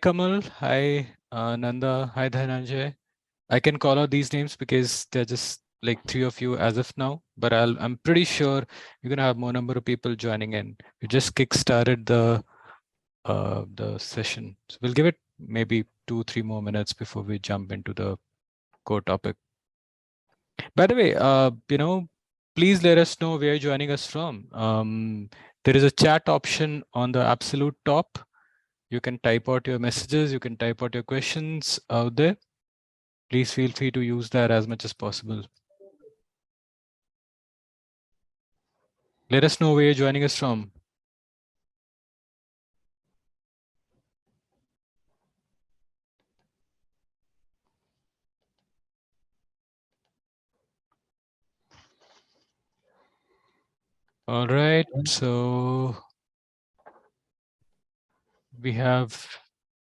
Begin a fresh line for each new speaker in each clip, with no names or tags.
Kamal. Hi, Nanda. Hi, Dhananjay. I can call out these names because they're just like three of you as of now, but I'm pretty sure you're gonna have more number of people joining in. We just kick-started the session. So we'll give it maybe 2-3 more minutes before we jump into the core topic. By the way, please let us know where you're joining us from. There is a chat option on the absolute top. You can type out your messages, you can type out your questions out there. Please feel free to use that as much as possible. Let us know where you're joining us from. All right, so we have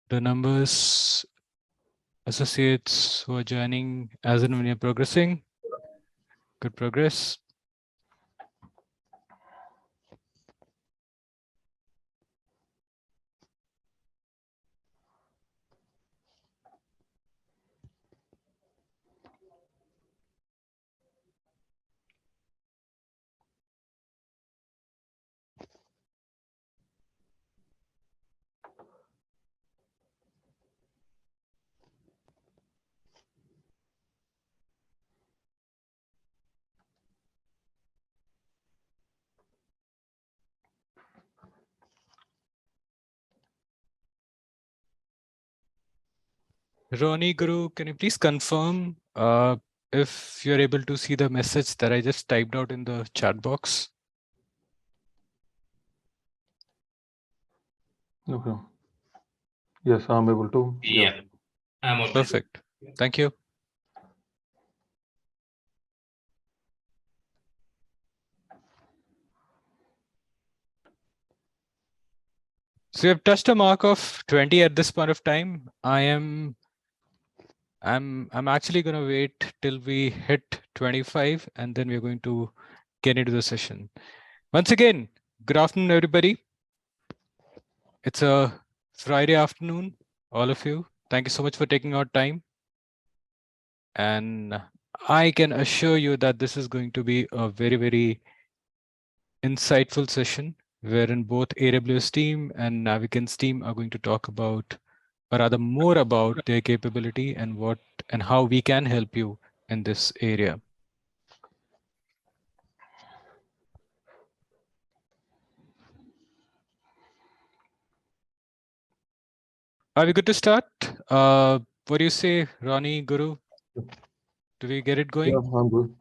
the numbers, associates who are joining as and when you're progressing. Good progress. Ronnie, Guru, can you please confirm if you're able to see the message that I just typed out in the chat box?
Okay. Yes, I'm able to.
Yeah, I'm okay.
Perfect. Thank you. So we have touched a mark of 20 at this point of time. I'm actually going to wait till we hit 25 and then we're going to get into the session. Once again, good afternoon, everybody. It's a Friday afternoon, all of you. Thank you so much for taking our time. And I can assure you that this is going to be a very, very insightful session wherein both AWS team and Navigant's team are going to talk about, or rather more about their capability and what and how we can help you in this area. Are we good to start? What do you say, Ronnie, Guru? Do we get it going?
Yeah, I'm good.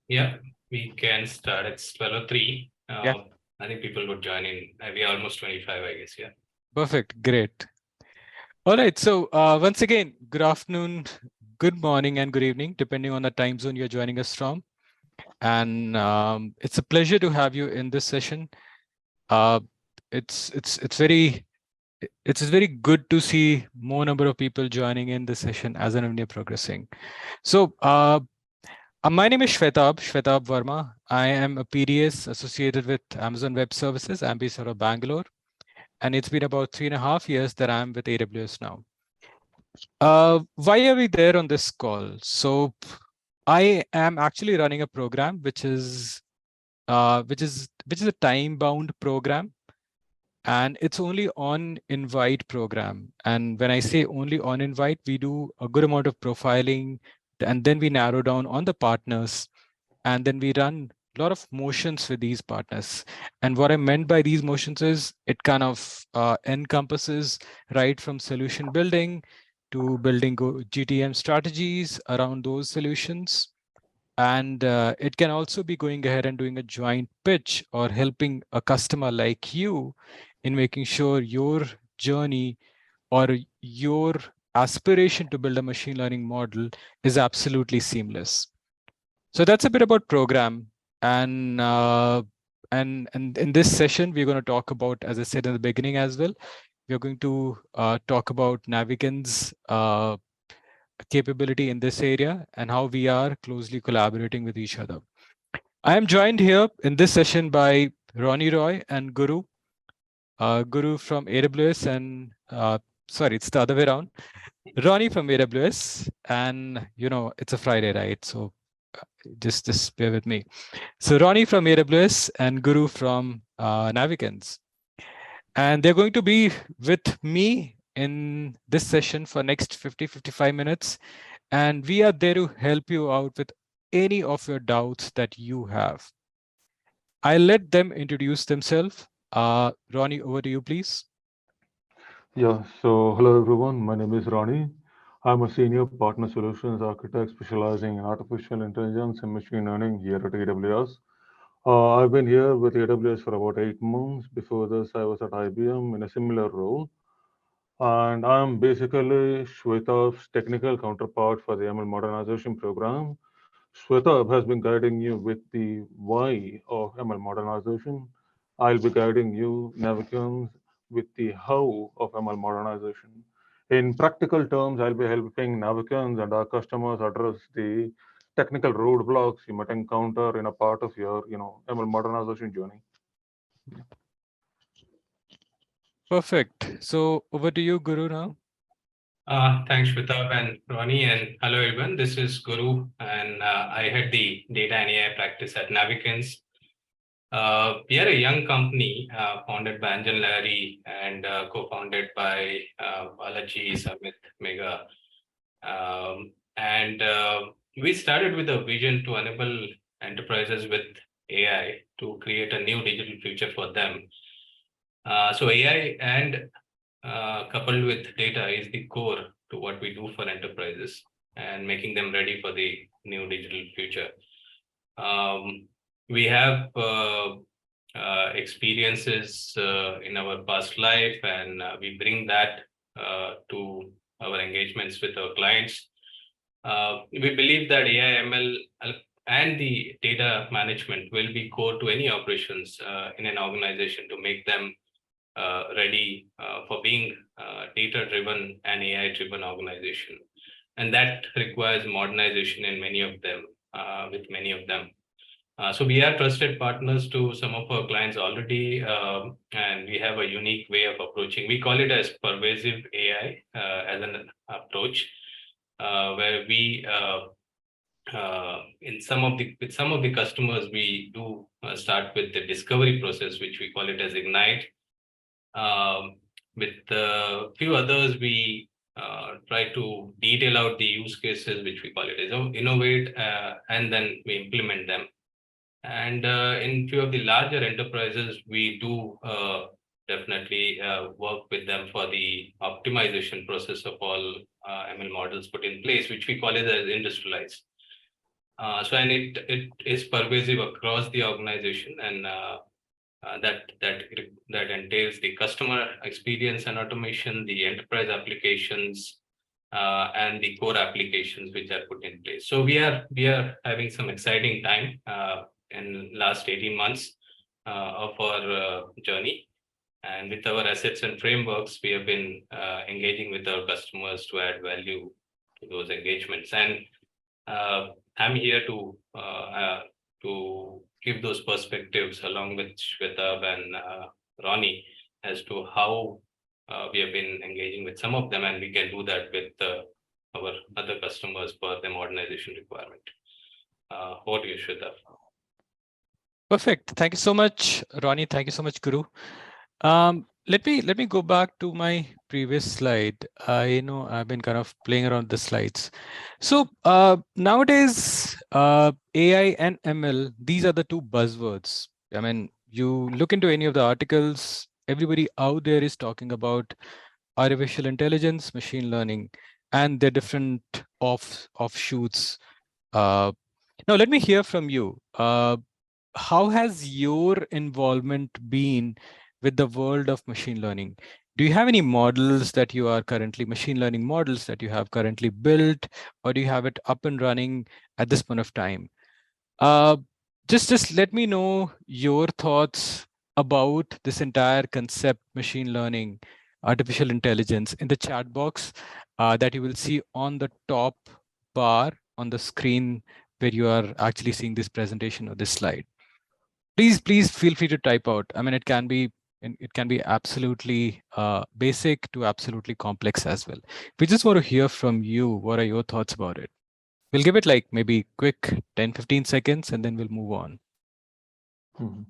Yeah, we can start. It's 12:03.
Yeah.
I think people would join in. Maybe almost 25, I guess. Yeah.
Perfect. Great. All right. So once again, good afternoon, good morning, and good evening, depending on the time zone you're joining us from. And it's a pleasure to have you in this session. It's very good to see more number of people joining in this session as and when you're progressing. So my name is Shwetab Verma. I am a PDS associated with Amazon Web Services. I'm based out of Bangalore. And it's been about 3.5 years that I'm with AWS now. Why are we there on this call? So I am actually running a program which is a time-bound program, and it's only on invite program. And when I say only on invite, we do a good amount of profiling, and then we narrow down on the partners, and then we run a lot of motions with these partners. And what I meant by these motions is it kind of encompasses right from solution building to building GTM strategies around those solutions. And it can also be going ahead and doing a joint pitch or helping a customer like you in making sure your journey or your aspiration to build a machine learning model is absolutely seamless. So that's a bit about program. And in this session, we're going to talk about, as I said in the beginning as well, we're going to talk about Navigant's capability in this area and how we are closely collaborating with each other. I am joined here in this session by Ronnie Roy and Guru. Guru from AWS and sorry, it's the other way around. Ronnie from AWS, and it's a Friday, right? So just bear with me. So Ronnie from AWS and Guru from Navigance. And they're going to be with me in this session for next 55 minutes. And we are there to help you out with any of your doubts that you have. I'll let them introduce themselves. Ronnie, over to you, please.
Yeah, so hello everyone. My name is Ronnie. I'm a senior partner solutions architect specializing in artificial intelligence and machine learning here at AWS. I've been here with AWS for about 8 months. Before this, I was at IBM in a similar role. And I'm basically Shwetab's technical counterpart for the ML modernization program. Shwetab has been guiding you with the why of ML modernization. I'll be guiding you, Navigans, with the how of ML modernization. In practical terms, I'll be helping Navigans and our customers address the technical roadblocks you might encounter in a part of your, ML modernization journey.
Perfect. So over to you, Guru, now.
Thanks, Shwetab and Ronnie, and hello everyone. This is Guru, and I head the data and AI practice at Navigance. We are a young company founded by Anjan Larry and co-founded by Balaji, Samit, Mega. And we started with a vision to enable enterprises with AI to create a new digital future for them. So AI and coupled with data is the core to what we do for enterprises and making them ready for the new digital future. We have experiences in our past life, and we bring that to our engagements with our clients. We believe that AI, ML, and the data management will be core to any operations in an organization to make them ready for being data-driven and AI-driven organization. And that requires modernization in many of them, with many of them. So we are trusted partners to some of our clients already, and we have a unique way of approaching. We call it as pervasive AI as an approach, where we with some of the customers, we do start with the discovery process, which we call it as Ignite. With a few others, we try to detail out the use cases, which we call it as innovate, and then we implement them. And in few of the larger enterprises, we do definitely work with them for the optimization process of all ML models put in place, which we call it as industrialize. And it is pervasive across the organization, and that entails the customer experience and automation, the enterprise applications, and the core applications which are put in place. So we are having some exciting time in last 18 months of our journey. And with our assets and frameworks, we have been engaging with our customers to add value to those engagements. And I'm here to give those perspectives along with Shwetab and Ronnie as to how we have been engaging with some of them, and we can do that with our other customers for the modernization requirement. Over to you, Shwetab.
Perfect. Thank you so much, Ronnie. Thank you so much, Guru. Let me go back to my previous slide. I know I've been kind of playing around the slides. So nowadays, AI and ML, these are the two buzzwords. I mean, you look into any of the articles, everybody out there is talking about artificial intelligence, machine learning, and their different offshoots. Now, let me hear from you. How has your involvement been with the world of machine learning? Do you have any models that you are currently, machine learning models that you have currently built, or do you have it up and running at this point of time? Just let me know your thoughts about this entire concept, machine learning, artificial intelligence, in the chat box that you will see on the top bar on the screen where you are actually seeing this presentation or this slide. Please feel free to type out. I mean, it can be and it can be absolutely basic to absolutely complex as well. We just want to hear from you. What are your thoughts about it? We'll give it like maybe quick 10-15 seconds, and then we'll move on.
Mhm.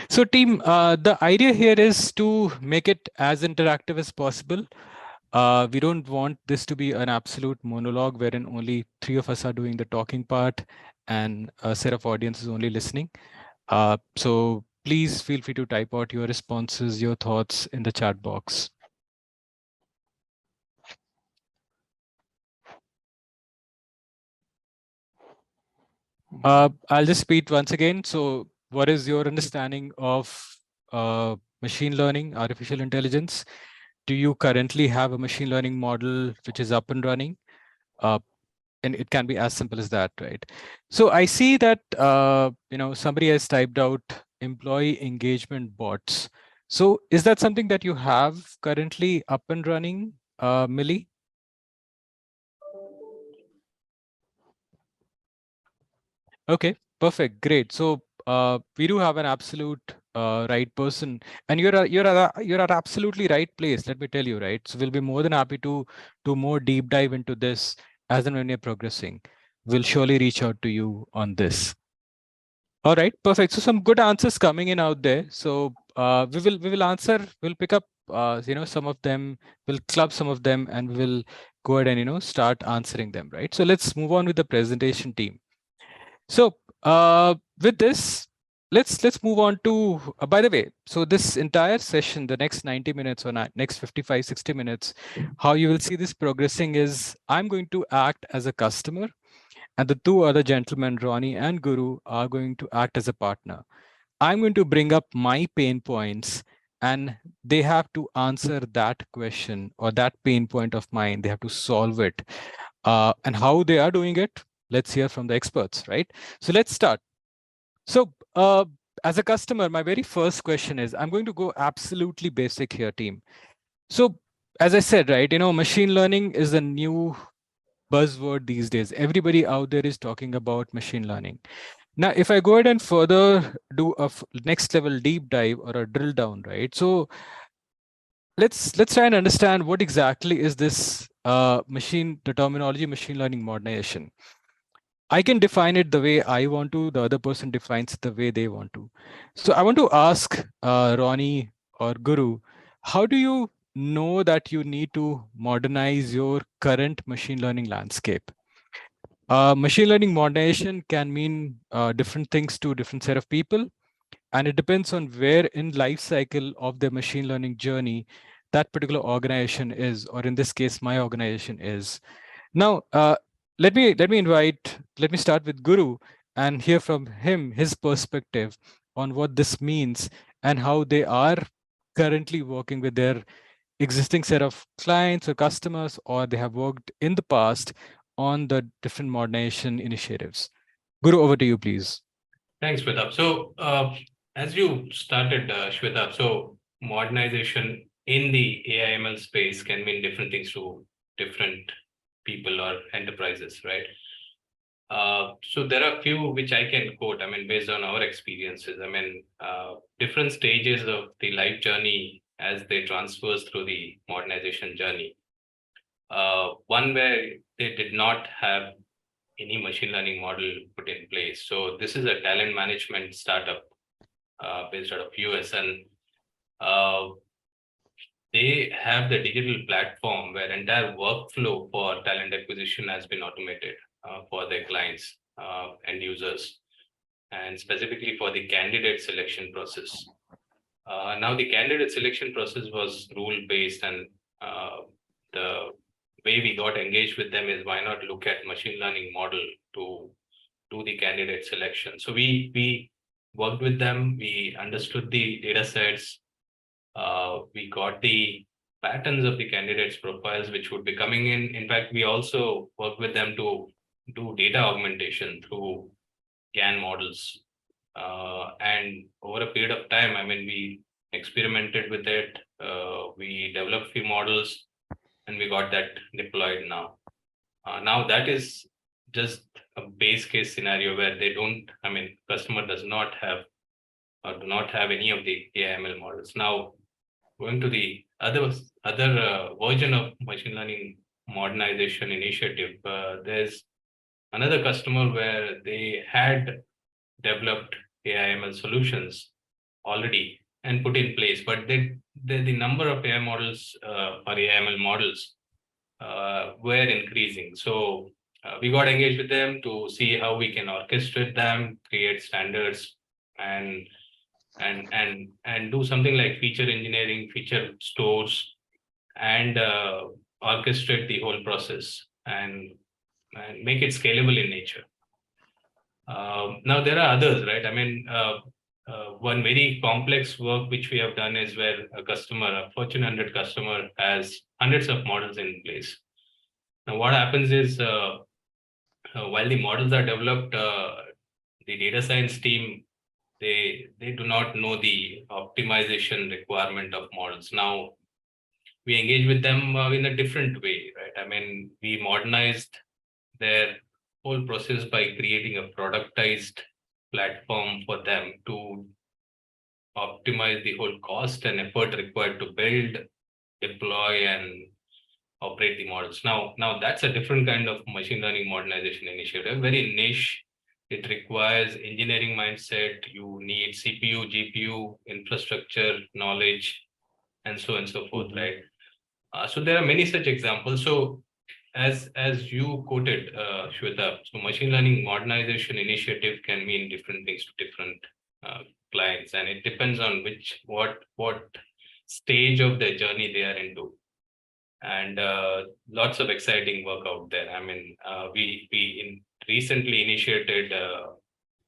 So team, the idea here is to make it as interactive as possible. We don't want this to be an absolute monologue wherein only three of us are doing the talking part and a set of audience is only listening. So please feel free to type out your responses, your thoughts in the chat box. I'll just repeat once again. So what is your understanding of machine learning, artificial intelligence? Do you currently have a machine learning model which is up and running? Uh, and it can be as simple as that, right? So I see that somebody has typed out employee engagement bots. So is that something that you have currently up and running, Millie? Okay, perfect, great. So we do have an absolute right person, and you're at absolutely right place. Let me tell you, right? So we'll be more than happy to do more deep dive into this as and when you're progressing. We'll surely reach out to you on this. All right, perfect. So some good answers coming in out there. So we will answer. We'll pick up some of them. We'll club some of them, and we will go ahead and start answering them. Right. So let's move on with the presentation team. So with this, let's move on to. By the way, so this entire session, the next 90 minutes or next 55, 60 minutes, how you will see this progressing is I'm going to act as a customer, and the two other gentlemen, Ronnie and Guru, are going to act as a partner. I'm going to bring up my pain points, and they have to answer that question or that pain point of mine. They have to solve it. And how they are doing it, let's hear from the experts, right? So let's start. So as a customer, my very first question is, I'm going to go absolutely basic here, team. So as I said, right, machine learning is the new buzzword these days. Everybody out there is talking about machine learning. Now, if I go ahead and further do a next level deep dive or a drill down, right? So let's try and understand what exactly is this the terminology machine learning modernization. I can define it the way I want to. The other person defines it the way they want to. So I want to ask Ronnie or Guru, how do you know that you need to modernize your current machine learning landscape? Machine learning modernization can mean different things to different set of people, and it depends on where in life cycle of the machine learning journey that particular organization is, or in this case, my organization is. Now, let me start with Guru and hear from him his perspective on what this means and how they are currently working with their existing set of clients or customers, or they have worked in the past on the different modernization initiatives. Guru, over to you, please.
Thanks, Shwetab. So, as you started, Shwetab, so modernization in the AIML space can mean different things to different people or enterprises, right? So there are a few which I can quote. I mean, based on our experiences. I mean, different stages of the life journey as they transverse through the modernization journey. One where they did not have any machine learning model put in place. So this is a talent management startup based out of US, and uh, they have the digital platform where entire workflow for talent acquisition has been automated for their clients and users, and specifically for the candidate selection process. Now, the candidate selection process was rule-based, and the way we got engaged with them is, why not look at machine learning model to do the candidate selection. So we worked with them, we understood the data sets, we got the patterns of the candidates profiles which would be coming in. In fact, we also worked with them to do data augmentation through GAN models. And over a period of time, I mean, we experimented with it, we developed few models, and we got that deployed now. Now that is just a base case scenario where they don't, I mean, customer does not have or do not have any of the AI/ML models. Now, going to the other version of machine learning modernization initiative, there's another customer where they had developed AI/ML solutions already and put in place, but the number of AI models or AI/ML models were increasing. So we got engaged with them to see how we can orchestrate them, create standards, and and do something like feature engineering, feature stores, and orchestrate the whole process and make it scalable in nature. Now there are others, right? I mean, one very complex work which we have done is where a customer, a Fortune 100 customer, has hundreds of models in place. Now, what happens is while the models are developed, the data science team they do not know the optimization requirement of models. Now we engage with them in a different way, right? I mean, we modernized their whole process by creating a productized platform for them to optimize the whole cost and effort required to build, deploy, and operate the models. Now that's a different kind of machine learning modernization initiative, very niche. It requires engineering mindset. You need CPU, GPU, infrastructure, knowledge, and so on and so forth,
Mhm.
right? So there are many such examples. So as you quoted, Shweta, so machine learning modernization initiative can mean different things to different uh, clients, and it depends on what stage of their journey they are into. And lots of exciting work out there. I mean, recently initiated a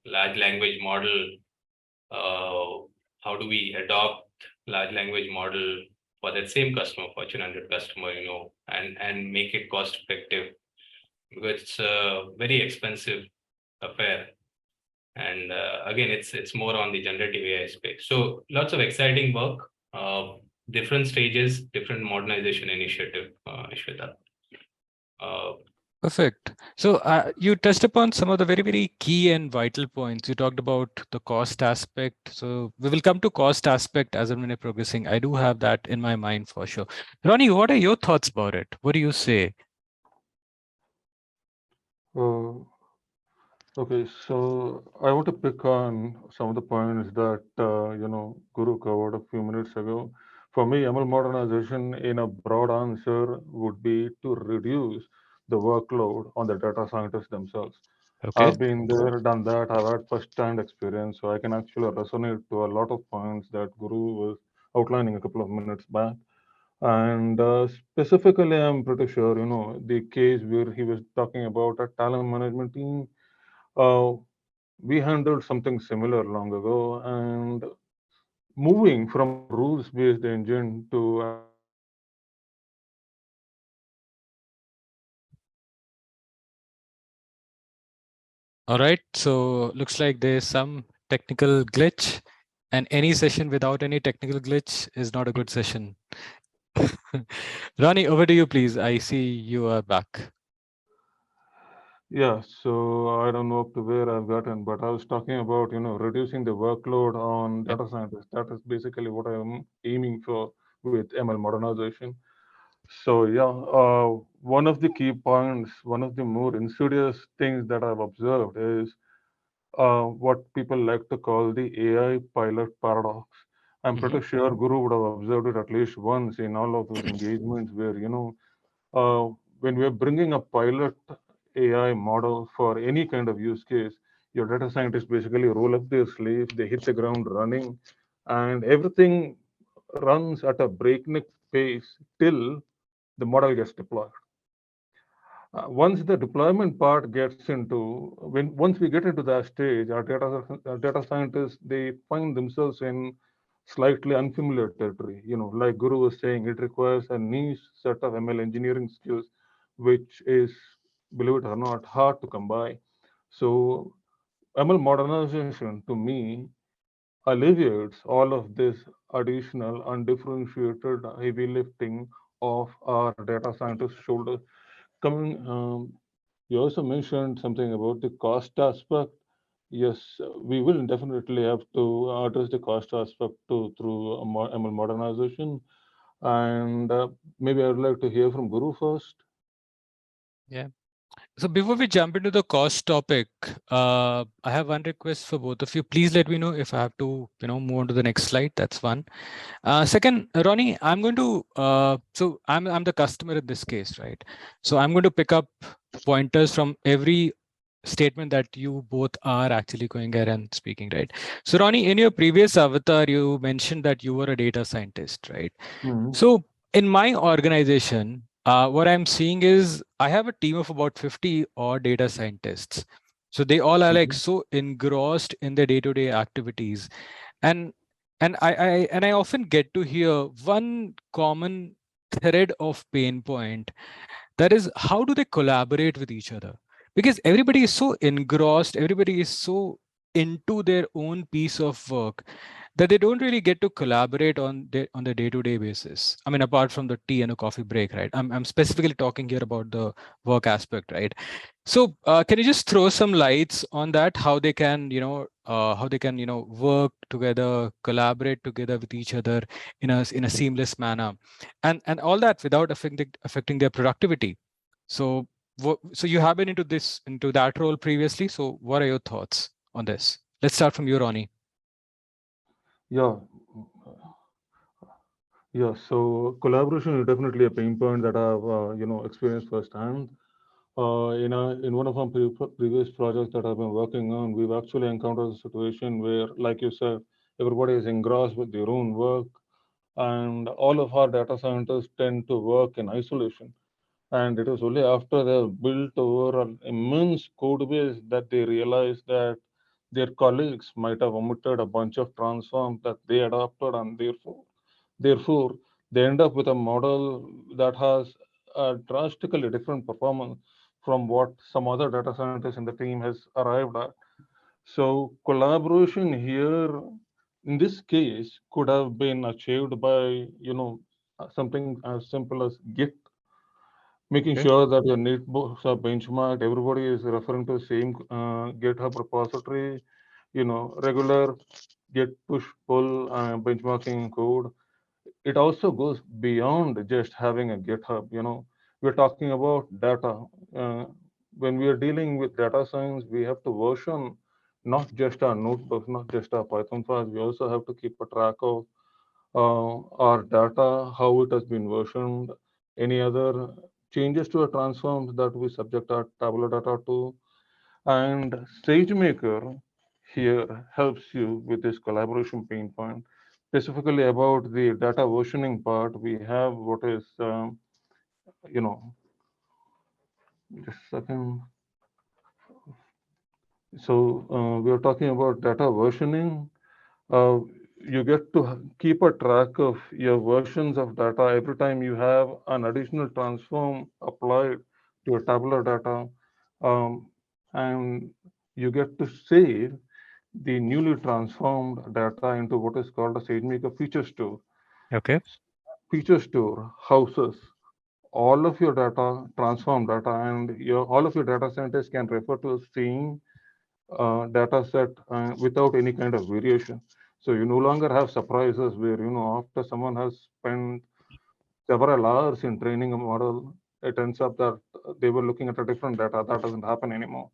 large language model. Uh, how do we adopt large language model for that same customer, Fortune 100 customer, and make it cost effective, because it's a very expensive affair. And again, it's more on the generative AI space. So lots of exciting work, different stages, different modernization initiative, Ishweta. Uh,
Perfect. So you touched upon some of the very, very key and vital points. You talked about the cost aspect. So we will come to cost aspect as and when we're progressing. I do have that in my mind for sure. Ronnie, what are your thoughts about it? What do you say?
Uh, okay, so I want to pick on some of the points that Guru covered a few minutes ago. For me, ML modernization in a broad answer would be to reduce the workload on the data scientists themselves.
Okay.
I've been there, done that. I've had first-hand experience, so I can actually resonate to a lot of points that Guru was outlining a couple of minutes back. And specifically, I'm pretty sure, the case where he was talking about a talent management team, uh, we handled something similar long ago. And moving from a rules-based engine to an agent-based engine was
All right. So looks like there's some technical glitch, and any session without any technical glitch is not a good session. Ronnie, over to you, please. I see you are back.
Yeah, so I don't know up to where I've gotten, but I was talking about, reducing the workload on
Yep.
data scientists. That is basically what I'm aiming for with ML modernization. So yeah, one of the key points, one of the more insidious things that I've observed is what people like to call the AI pilot paradox. I'm
Hmm.
pretty sure Guru would have observed it at least once in all of those engagements where, uh, when we're bringing a pilot AI model for any kind of use case, your data scientists basically roll up their sleeves, they hit the ground running, and everything runs at a breakneck pace till the model gets deployed. Once the deployment part gets into, when once we get into that stage, our data scientists, they find themselves in slightly unfamiliar territory. Like Guru was saying, it requires a niche set of ML engineering skills, which is, believe it or not, hard to come by. So ML modernization to me alleviates all of this additional undifferentiated heavy lifting of our data scientists' shoulders. Coming, you also mentioned something about the cost aspect. Yes, we will definitely have to address the cost aspect too through ML modernization. And maybe I would like to hear from Guru first.
Yeah. So before we jump into the cost topic, I have one request for both of you. Please let me know if I have to, move on to the next slide. That's one. Second, Ronnie, I'm going to. So I'm the customer in this case, right? So I'm going to pick up pointers from every statement that you both are actually going ahead and speaking, right? So Ronnie, in your previous avatar, you mentioned that you were a data scientist, right?
Mhm.
So in my organization, what I'm seeing is I have a team of about 50 or data scientists. So they all are like
Mhm.
so engrossed in their day-to-day activities. And and I often get to hear one common thread of pain point, that is how do they collaborate with each other, because everybody is so engrossed, everybody is so into their own piece of work that they don't really get to collaborate on the day-to-day basis. I mean, apart from the tea and a coffee break, right? I'm specifically talking here about the work aspect, right? So can you just throw some lights on that, how they can how they can work together, collaborate together with each other in a seamless manner, and all that without affecting their productivity. So so you have been into that role previously, so what are your thoughts on this? Let's start from you, Ronnie.
Yeah, yeah. So collaboration is definitely a pain point that I've experienced firsthand. In one of our previous projects that I've been working on, we've actually encountered a situation where, like you said, everybody is engrossed with their own work, and all of our data scientists tend to work in isolation. And it was only after they built over an immense code base that they realized that their colleagues might have omitted a bunch of transforms that they adopted, and therefore they end up with a model that has a drastically different performance from what some other data scientist in the team has arrived at. So collaboration here, in this case, could have been achieved by something as simple as Git, making
Okay.
sure that your notebooks are benchmarked, everybody is referring to the same GitHub repository, regular Git push pull benchmarking code. It also goes beyond just having a GitHub. We're talking about data. Uh, when we are dealing with data science, we have to version not just our notebooks, not just our Python files. We also have to keep a track of our data, how it has been versioned, any other changes to a transforms that we subject our tabular data to. And SageMaker here helps you with this collaboration pain point. Specifically about the data versioning part, we have what is, you know, just a second. So we are talking about data versioning. uh, you get to keep a track of your versions of data every time you have an additional transform applied to your tabular data. Um, and you get to save the newly transformed data into what is called a SageMaker feature store.
Okay.
Feature store houses all of your data, transformed data, and all of your data scientists can refer to the same data set without any kind of variation. So you no longer have surprises where, after someone has spent several hours in training a model, it ends up that they were looking at a different data. That doesn't happen anymore.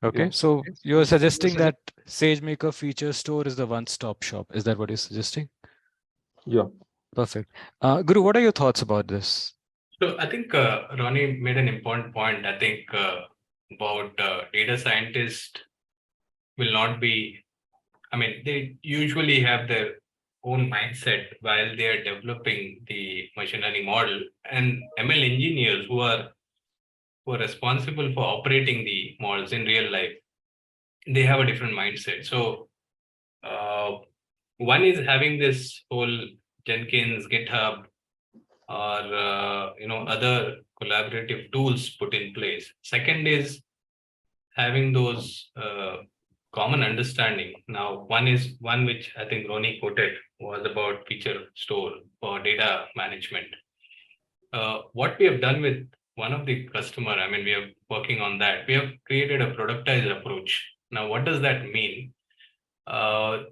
Okay,
Yeah.
so you're suggesting that SageMaker feature store is the one-stop shop. Is that what you're suggesting?
Yeah.
Perfect. Guru, what are your thoughts about this?
So I think Ronnie made an important point. I think about data scientists will not be, I mean, they usually have their own mindset while they are developing the machine learning model, and ML engineers who are responsible for operating the models in real life, they have a different mindset. So uh, one is having this whole Jenkins, GitHub, or other collaborative tools put in place. Second is having those common understanding. Now, one which I think Roni quoted was about feature store for data management. What we have done with one of the customer, I mean, we are working on that. We have created a productized approach. Now, what does that mean? Uh,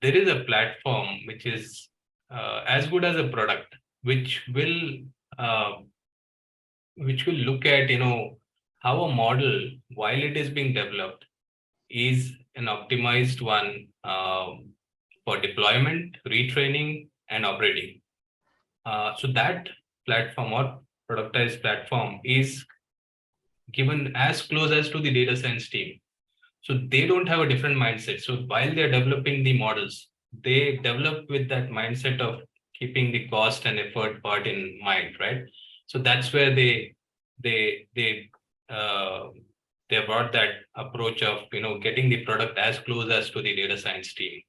there is a platform which is as good as a product, which will uh, look at, how a model, while it is being developed, is an optimized one for deployment, retraining, and operating. So that platform or productized platform is given as close as to the data science team. So they don't have a different mindset. So while they're developing the models, they develop with that mindset of keeping the cost and effort part in mind, right? So that's where they uh, they brought that approach of, getting the product as close as to the data science team.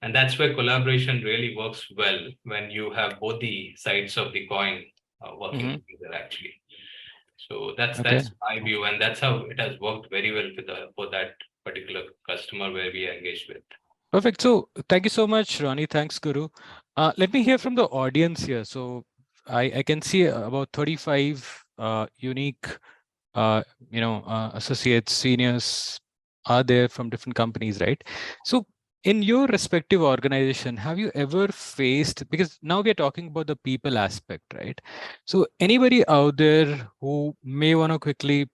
And that's where collaboration really works well, when you have both the sides of the coin working
Hmm.
together, actually. So that's
Okay.
my view, and that's how it has worked very well for that particular customer where we are engaged with.
Perfect. So thank you so much, Ronnie. Thanks, Guru. Let me hear from the audience here. So I can see about 35 unique associates, seniors are there from different companies, right? So in your respective organization, have you ever faced, because now we're talking about the people aspect, right? So anybody out there who may want to quickly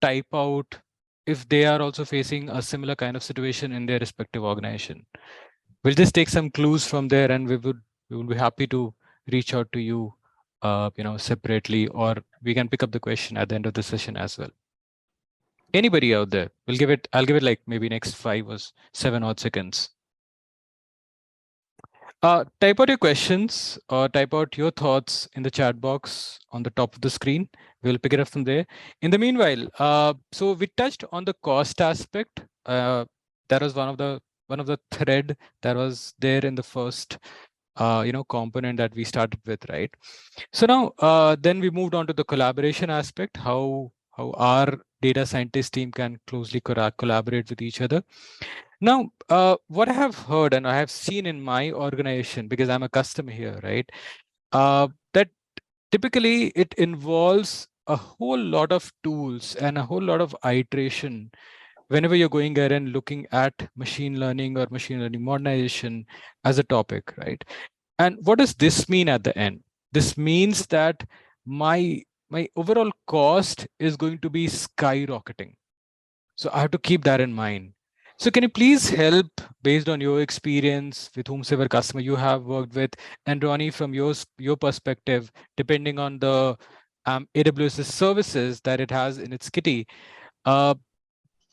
type out if they are also facing a similar kind of situation in their respective organization? We'll just take some clues from there, and we will be happy to reach out to you, separately, or we can pick up the question at the end of the session as well. Anybody out there? I'll give it like maybe next 5 or 7 odd seconds. Type out your questions or type out your thoughts in the chat box on the top of the screen. We'll pick it up from there. In the meanwhile, so we touched on the cost aspect. That was one of the thread that was there in the first component that we started with, right? So now then we moved on to the collaboration aspect, how our data scientist team can closely collaborate with each other. Now, what I have heard and I have seen in my organization, because I'm a customer here, right? That typically it involves a whole lot of tools and a whole lot of iteration whenever you're going there and looking at machine learning or machine learning modernization as a topic, right? And what does this mean at the end? This means that my overall cost is going to be skyrocketing. So I have to keep that in mind. So can you please help, based on your experience with whomsoever customer you have worked with, and Ronnie, from your perspective, depending on the AWS services that it has in its kitty, uh,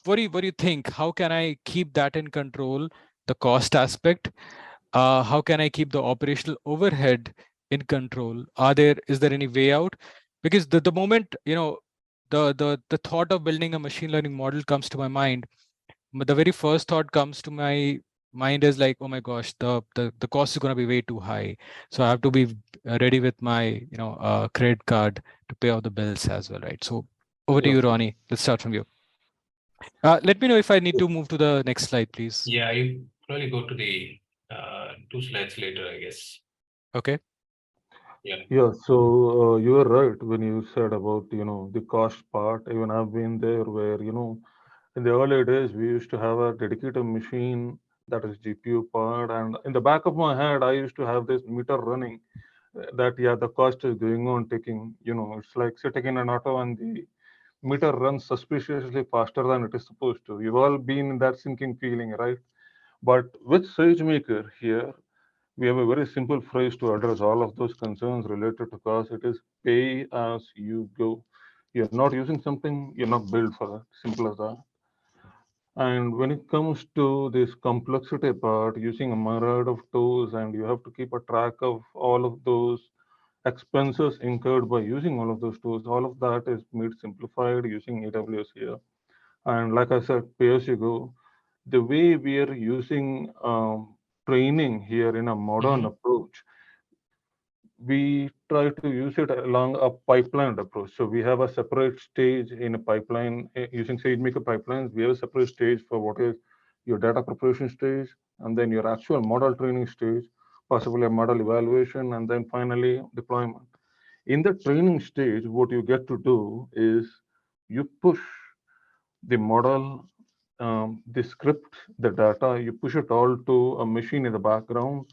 what do you think? How can I keep that in control? The cost aspect. How can I keep the operational overhead in control? Is there any way out? Because the moment the thought of building a machine learning model comes to my mind, the very first thought comes to my mind is like, oh my gosh, the cost is going to be way too high. So I have to be ready with my credit card to pay all the bills as well, right? So over to
Yeah.
you, Ronnie. Let's start from you. Let me know if I need to move to the next slide, please.
Yeah, you probably go to the 2 slides later, I guess.
Okay.
Yeah.
Yeah, so you were right when you said about, the cost part. Even I've been there where, in the early days, we used to have a dedicated machine that is GPU part. And in the back of my head, I used to have this meter running that, yeah, the cost is going on ticking. It's like sitting in an auto and the meter runs suspiciously faster than it is supposed to. You've all been in that sinking feeling, right? But with SageMaker here, we have a very simple phrase to address all of those concerns related to cost. It is pay as you go. You're not using something, you're not built for that. Simple as that. And when it comes to this complexity part, using a myriad of tools, and you have to keep a track of all of those expenses incurred by using all of those tools, all of that is made simplified using AWS here. And like I said, pay as you go. The way we are using training here in a modern
Hmm.
approach, we try to use it along a pipeline approach. So we have a separate stage in a pipeline using SageMaker pipelines. We have a separate stage for what is your data preparation stage, and then your actual model training stage, possibly a model evaluation, and then finally deployment. In the training stage, what you get to do is you push the model the script, the data, you push it all to a machine in the background,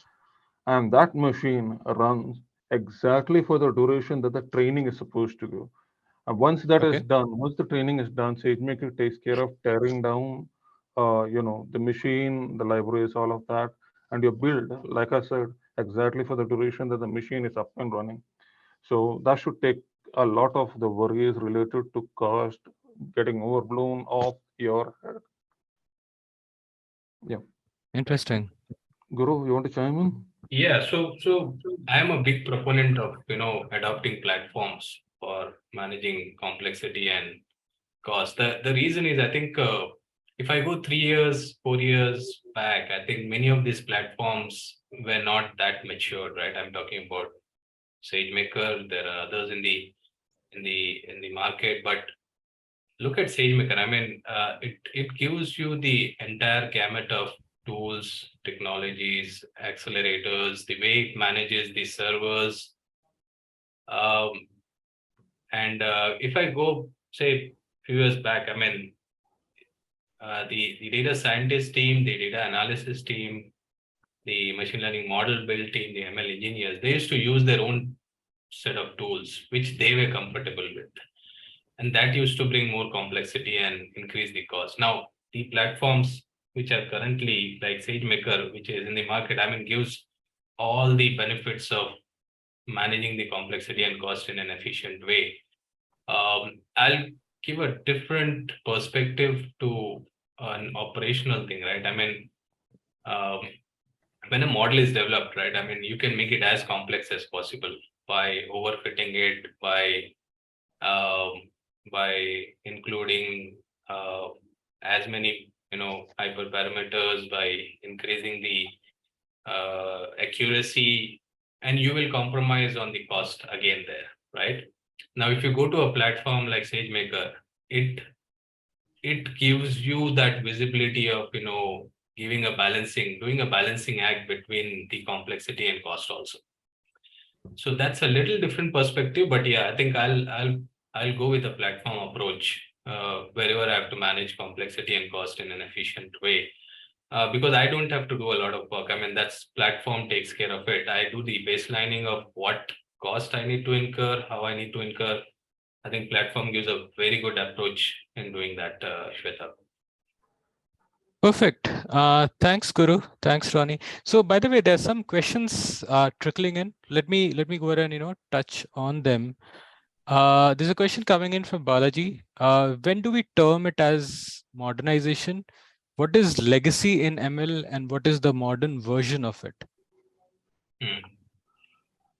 and that machine runs exactly for the duration that the training is supposed to go. And once that is
Okay.
done, once the training is done, SageMaker takes care of tearing down, the machine, the libraries, all of that, and your build, like I said, exactly for the duration that the machine is up and running. So that should take a lot of the worries related to cost getting overblown off your head. Yeah.
Interesting.
Guru, you want to chime in?
Yeah, so I am a big proponent of adopting platforms for managing complexity and cost. The reason is I think if I go 3 years, 4 years back, I think many of these platforms were not that mature, right? I'm talking about SageMaker. There are others in the market, but look at SageMaker. I mean, it gives you the entire gamut of tools, technologies, accelerators, the way it manages the servers. Um, and if I go say a few years back, I mean, the data scientist team, the data analysis team, the machine learning model build team, the ML engineers, they used to use their own set of tools which they were comfortable with. And that used to bring more complexity and increase the cost. Now, the platforms which are currently like SageMaker, which is in the market, I mean, gives all the benefits of managing the complexity and cost in an efficient way. I'll give a different perspective to an operational thing, right? I mean, um, when a model is developed, right? I mean, you can make it as complex as possible by overfitting it, um, by including as many hyperparameters, by increasing the accuracy, and you will compromise on the cost again there, right? Now, if you go to a platform like SageMaker, it it gives you that visibility of doing a balancing act between the complexity and cost also. So that's a little different perspective, but yeah, I think I'll go with a platform approach wherever I have to manage complexity and cost in an efficient way. Because I don't have to do a lot of work. I mean, that's platform takes care of it. I do the baselining of what cost I need to incur, how I need to incur. I think platform gives a very good approach in doing that, Shweta.
Perfect. Thanks, Guru. Thanks, Ronnie. So, by the way, there's some questions trickling in. Let me go ahead and touch on them. There's a question coming in from Balaji. When do we term it as modernization? What is legacy in ML, and what is the modern version of it?
Hmm.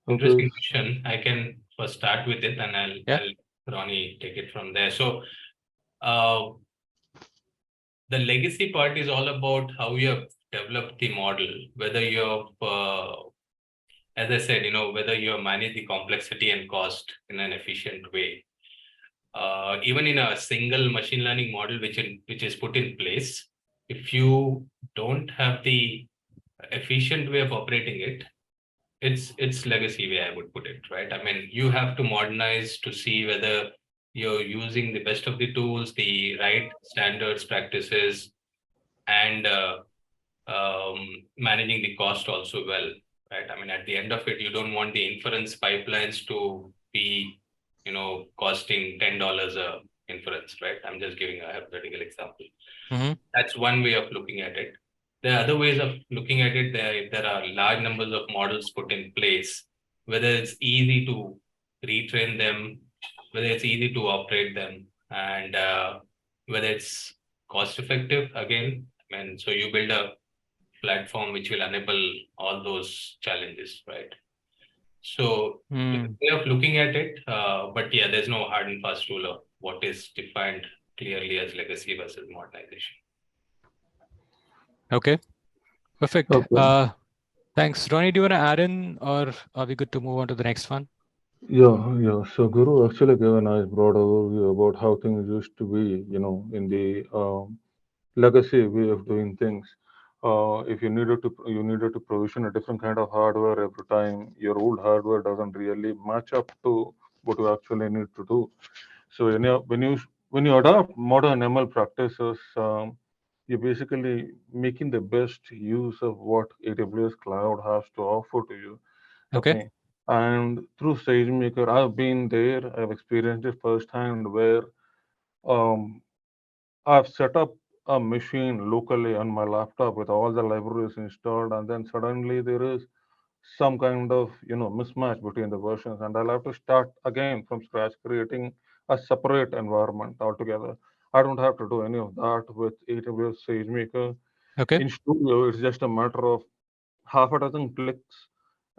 Okay.
Interesting question. I can first start with it, and
Yeah.
I'll Ronnie take it from there. So, uh, the legacy part is all about how you have developed the model, whether you have, as I said, whether you have managed the complexity and cost in an efficient way. Even in a single machine learning model which is put in place, if you don't have the efficient way of operating it, it's legacy way I would put it, right? I mean, you have to modernize to see whether you're using the best of the tools, the right standards, practices, and managing the cost also well, right? I mean, at the end of it, you don't want the inference pipelines to be, costing $10 a inference, right? I'm just giving a hypothetical example.
Mm-hmm.
That's one way of looking at it. There are other ways of looking at it. There are large numbers of models put in place, whether it's easy to retrain them, whether it's easy to operate them, and whether it's cost effective again. And so you build a platform which will enable all those challenges, right? So
Mm.
way of looking at it, but yeah, there's no hard and fast rule of what is defined clearly as legacy versus modernization.
Okay. Perfect.
Okay.
Thanks, Ronnie. Do you want to add in, or are we good to move on to the next one?
Yeah, yeah. So Guru actually gave a nice broad overview about how things used to be, in the legacy way of doing things. If you needed to provision a different kind of hardware every time, your old hardware doesn't really match up to what you actually need to do. So when you adopt modern ML practices, you're basically making the best use of what AWS Cloud has to offer to you.
Okay.
Okay. And through SageMaker, I've been there, I've experienced it firsthand where um, I've set up a machine locally on my laptop with all the libraries installed, and then suddenly there is some kind of mismatch between the versions, and I'll have to start again from scratch, creating a separate environment altogether. I don't have to do any of that with AWS SageMaker.
Okay.
In Studio, it's just a matter of half a dozen clicks,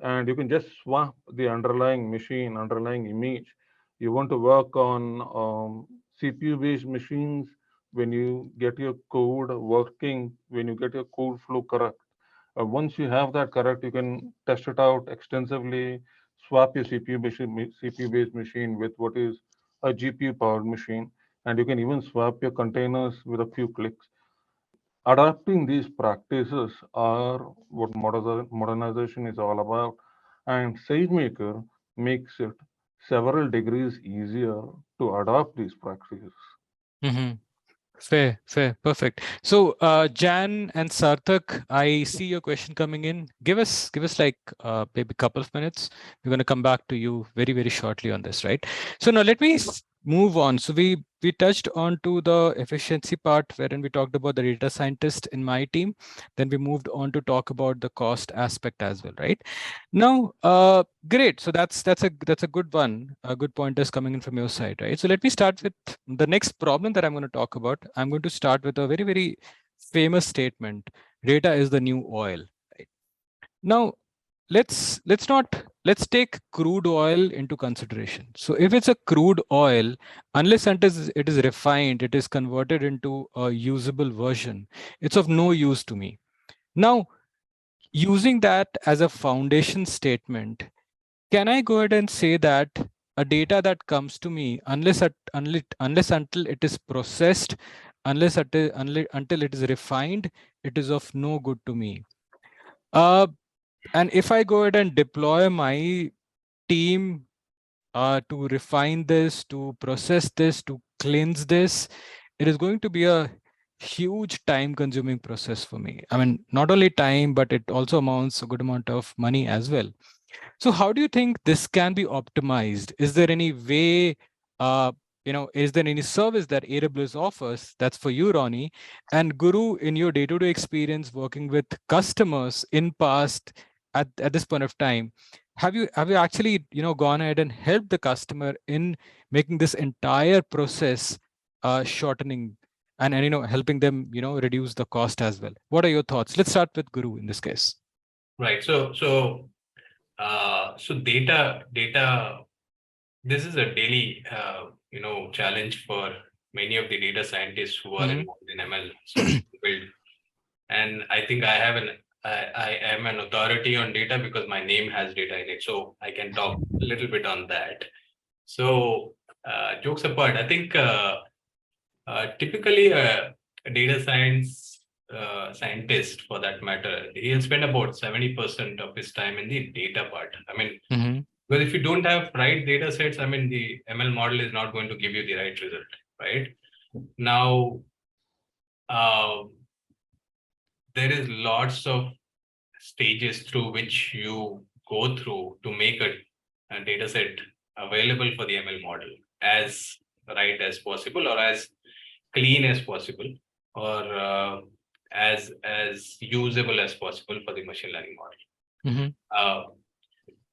and you can just swap the underlying machine, underlying image. You want to work on CPU-based machines. When you get your code working, when you get your code flow correct, once you have that correct, you can test it out extensively, swap your CPU-based machine with what is a GPU-powered machine, and you can even swap your containers with a few clicks. Adapting these practices are what modernization is all about, and SageMaker makes it several degrees easier to adopt these practices.
Mm-hmm. Fair, fair, perfect. So, Jan and Sarthak, I see your question coming in. Give us like maybe a couple of minutes. We're going to come back to you very, very shortly on this, right? So now let me move on. So we touched on to the efficiency part, wherein we talked about the data scientist in my team. Then we moved on to talk about the cost aspect as well, right? Now, great. So that's a good one. A good point is coming in from your side, right? So let me start with the next problem that I'm going to talk about. I'm going to start with a very, very famous statement. Data is the new oil. Right? Now, let's take crude oil into consideration. So if it's a crude oil, unless until it is refined, it is converted into a usable version, it's of no use to me. Now, using that as a foundation statement, can I go ahead and say that a data that comes to me, unless until it is processed, until it is refined, it is of no good to me. Uh, and if I go ahead and deploy my team to refine this, to process this, to cleanse this, it is going to be a huge time consuming process for me. I mean, not only time, but it also amounts a good amount of money as well. So how do you think this can be optimized? Is there any way, is there any service that AWS offers that's for you, Ronnie? And Guru, in your day-to-day experience working with customers in past at this point of time, have you actually, gone ahead and helped the customer in making this entire process shortening and helping them, reduce the cost as well? What are your thoughts? Let's start with Guru in this case.
Right. So data. This is a daily, challenge for many of the data scientists who are
Mm-hmm.
involved in ML. So build, and I think I am an authority on data because my name has data in it. So I can talk a little bit on that. So jokes apart, I think typically a data scientist, for that matter, he'll spend about 70% of his time in the data part. I mean,
Mm-hmm.
because if you don't have right data sets, I mean, the ML model is not going to give you the right result, right? Now, uh, there is lots of stages through which you go through to make a data set available for the ML model as right as possible, or as clean as possible, or as usable as possible for the machine learning model.
Mm-hmm.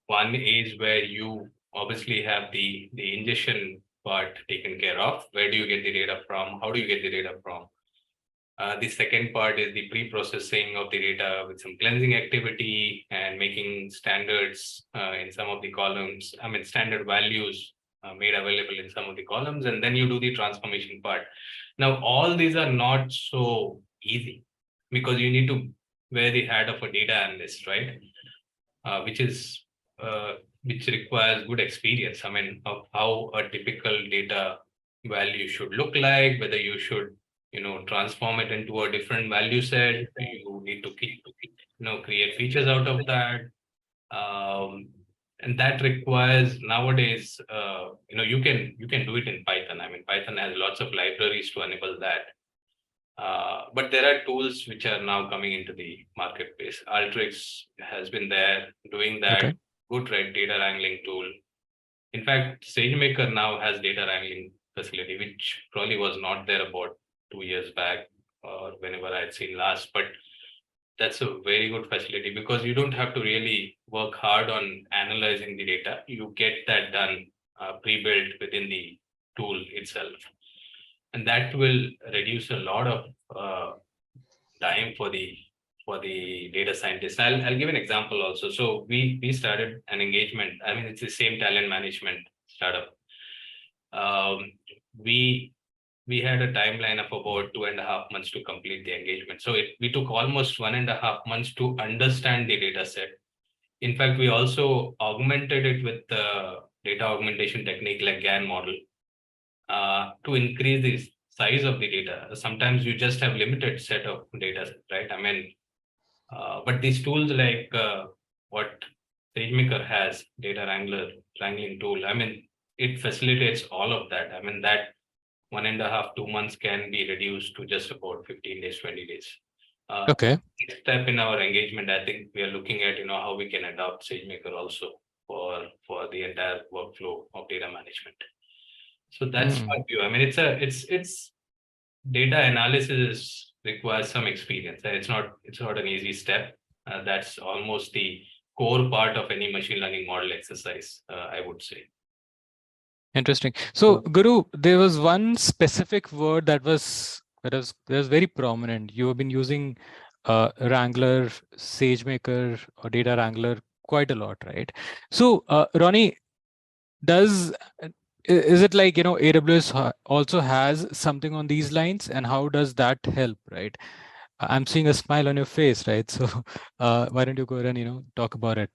One is where you obviously have the ingestion part taken care of. Where do you get the data from? How do you get the data from? The second part is the pre-processing of the data with some cleansing activity and making standards in some of the columns. I mean, standard values made available in some of the columns, and then you do the transformation part. Now, all these are not so easy because you need to wear the hat of a data analyst, right? Which is which requires good experience. I mean, of how a typical data value should look like, whether you should, transform it into a different value set. You need to keep, create features out of that. And that requires nowadays, you can do it in Python. I mean, Python has lots of libraries to enable that. But there are tools which are now coming into the marketplace. Alteryx has been there doing that.
Okay.
Good data wrangling tool. In fact, SageMaker now has data wrangling facility, which probably was not there about 2 years back or whenever I'd seen last. But that's a very good facility because you don't have to really work hard on analyzing the data. You get that done pre-built within the tool itself, and that will reduce a lot of time for the data scientists. I'll give an example also. So we started an engagement. I mean, it's the same talent management startup. Um, we we had a timeline of about 2.5 months to complete the engagement. So we took almost 1.5 months to understand the data set. In fact, we also augmented it with the data augmentation technique like GAN model to increase the size of the data. Sometimes you just have limited set of data, right? I mean, but these tools like what SageMaker has, data wrangling tool, I mean, it facilitates all of that. I mean, that 1.5, 2 months can be reduced to just about 15 days, 20 days.
Okay.
Next step in our engagement, I think we are looking at, how we can adopt SageMaker also for the entire workflow of data management. So that's my
Mm.
view. I mean, it's data analysis requires some experience. It's not an easy step. That's almost the core part of any machine learning model exercise, I would say.
Interesting. So,
Yeah.
Guru, there was one specific word that was very prominent. You have been using Wrangler, SageMaker, or Data Wrangler quite a lot, right? So, Ronnie, does is it like AWS also has something on these lines, and how does that help, right? I'm seeing a smile on your face, right? So, why don't you go ahead and talk about it?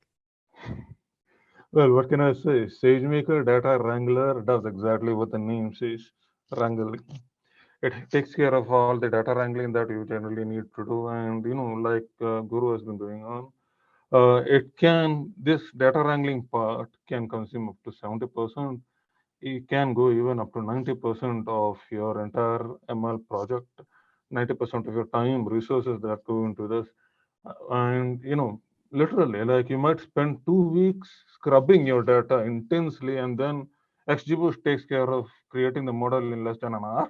Well, what can I say? SageMaker Data Wrangler does exactly what the name says, wrangling. It takes care of all the data wrangling that you generally need to do, and like Guru has been doing on. This data wrangling part can consume up to 70%. It can go even up to 90% of your entire ML project, 90% of your time, resources that go into this. And, literally, like you might spend 2 weeks scrubbing your data intensely, and then XGBoost takes care of creating the model in less than an hour.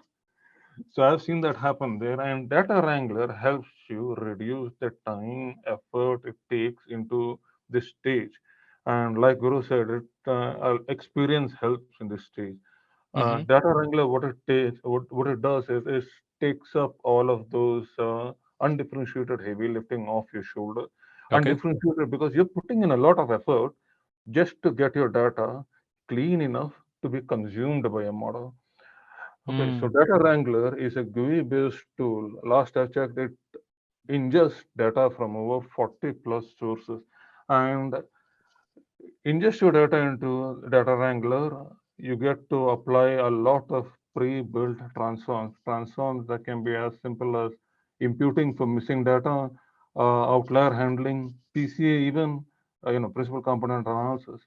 So I've seen that happen there, and Data Wrangler helps you reduce the time, effort it takes into this stage. And like Guru said, experience helps in this stage.
Mm-hmm.
Data Wrangler, what it does is takes up all of those undifferentiated heavy lifting off your shoulder.
Okay.
Undifferentiated because you're putting in a lot of effort just to get your data clean enough to be consumed by a model. Okay, so
Mm.
Data Wrangler is a GUI-based tool. Last I checked, it ingests data from over 40 plus sources and ingest your data into Data Wrangler. You get to apply a lot of pre-built transforms that can be as simple as imputing for missing data, outlier handling, PCA even, principal component analysis.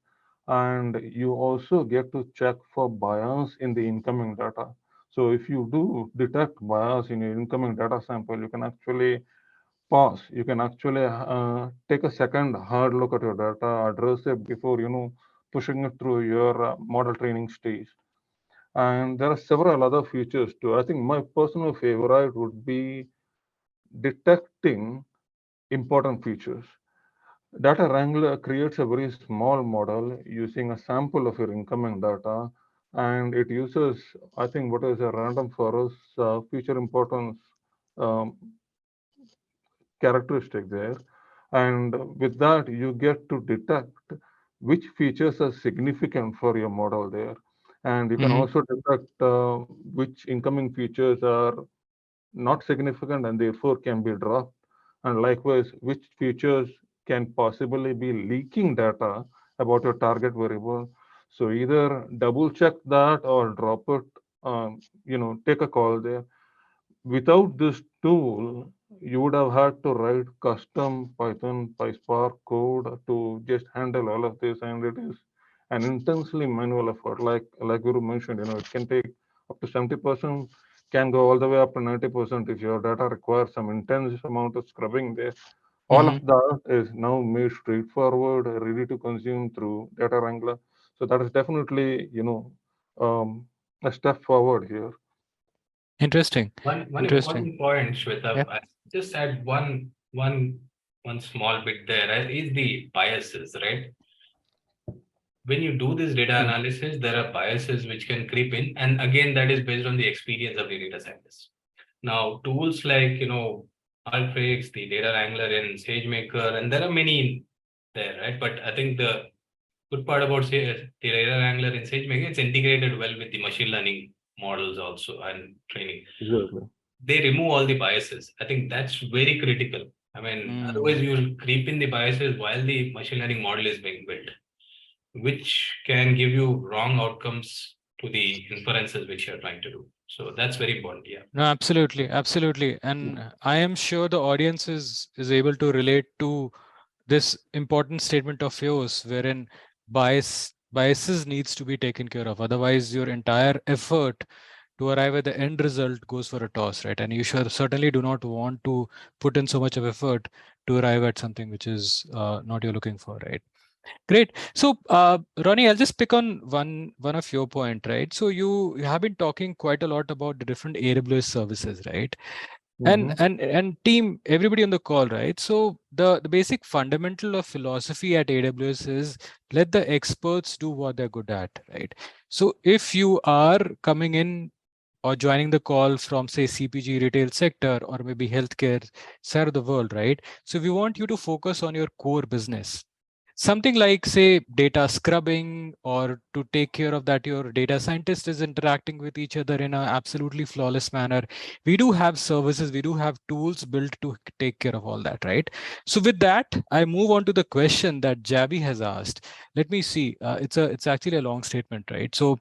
And you also get to check for bias in the incoming data. So if you do detect bias in your incoming data sample, you can actually pause. You can actually take a second hard look at your data, address it before pushing it through your model training stage. And there are several other features too. I think my personal favorite would be detecting important features. Data Wrangler creates a very small model using a sample of your incoming data, and it uses, I think, what is a random forest feature importance um, characteristic there. And with that, you get to detect which features are significant for your model there. And you can
Mm-hmm.
also detect which incoming features are not significant and therefore can be dropped. And likewise, which features can possibly be leaking data about your target variable. So either double check that or drop it, take a call there. Without this tool, you would have had to write custom Python, PySpark code to just handle all of this, and it is an intensely manual effort. Like Guru mentioned, it can take up to 70% can go all the way up to 90% if your data requires some intense amount of scrubbing there. All
Hmm.
of that is now made straightforward, ready to consume through Data Wrangler. So that is definitely, um, a step forward here.
Interesting.
One
Interesting.
important point,
Yeah.
Shweta, I just add one small bit there, is the biases, right? When you do this data
Hmm.
analysis, there are biases which can creep in, and again, that is based on the experience of the data scientist. Now, tools like Alteryx, the Data Wrangler, and SageMaker, and there are many there, right? But I think the good part about say the Data Wrangler and SageMaker, it's integrated well with the machine learning models also and training.
Exactly.
They remove all the biases. I think that's very critical. I mean,
Mm.
otherwise you'll creep in the biases while the machine learning model is being built, which can give you wrong outcomes to the inferences which you're trying to do. So that's very important. Yeah.
No, absolutely, absolutely. And I am sure the audience is able to relate to this important statement of yours, wherein biases needs to be taken care of. Otherwise, your entire effort to arrive at the end result goes for a toss, right? And you certainly do not want to put in so much of effort to arrive at something which is not you're looking for, right? Great. So, Ronnie, I'll just pick on one of your point, right? So you have been talking quite a lot about the different AWS services, right? And
Mm-hmm.
and team, everybody on the call, right? So the basic fundamental of philosophy at AWS is let the experts do what they're good at, right? So if you are coming in or joining the call from say CPG retail sector or maybe healthcare side of the world, right? So we want you to focus on your core business. Something like say data scrubbing or to take care of that your data scientist is interacting with each other in an absolutely flawless manner. We do have services, we do have tools built to take care of all that, right? So with that, I move on to the question that Javi has asked. Let me see. It's actually a long statement, right? So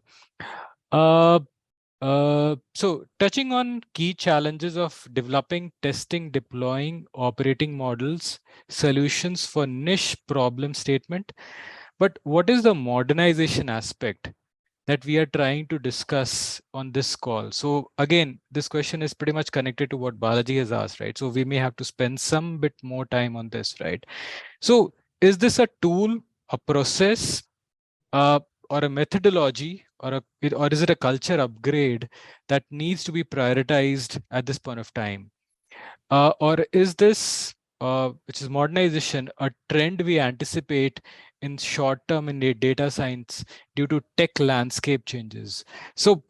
uh, so touching on key challenges of developing, testing, deploying, operating models, solutions for niche problem statement. But what is the modernization aspect that we are trying to discuss on this call? So again, this question is pretty much connected to what Balaji has asked, right? So we may have to spend some bit more time on this, right? So is this a tool, a process, uh, or a methodology, or is it a culture upgrade that needs to be prioritized at this point of time? Or is this, which is modernization, a trend we anticipate in short term in the data science due to tech landscape changes? So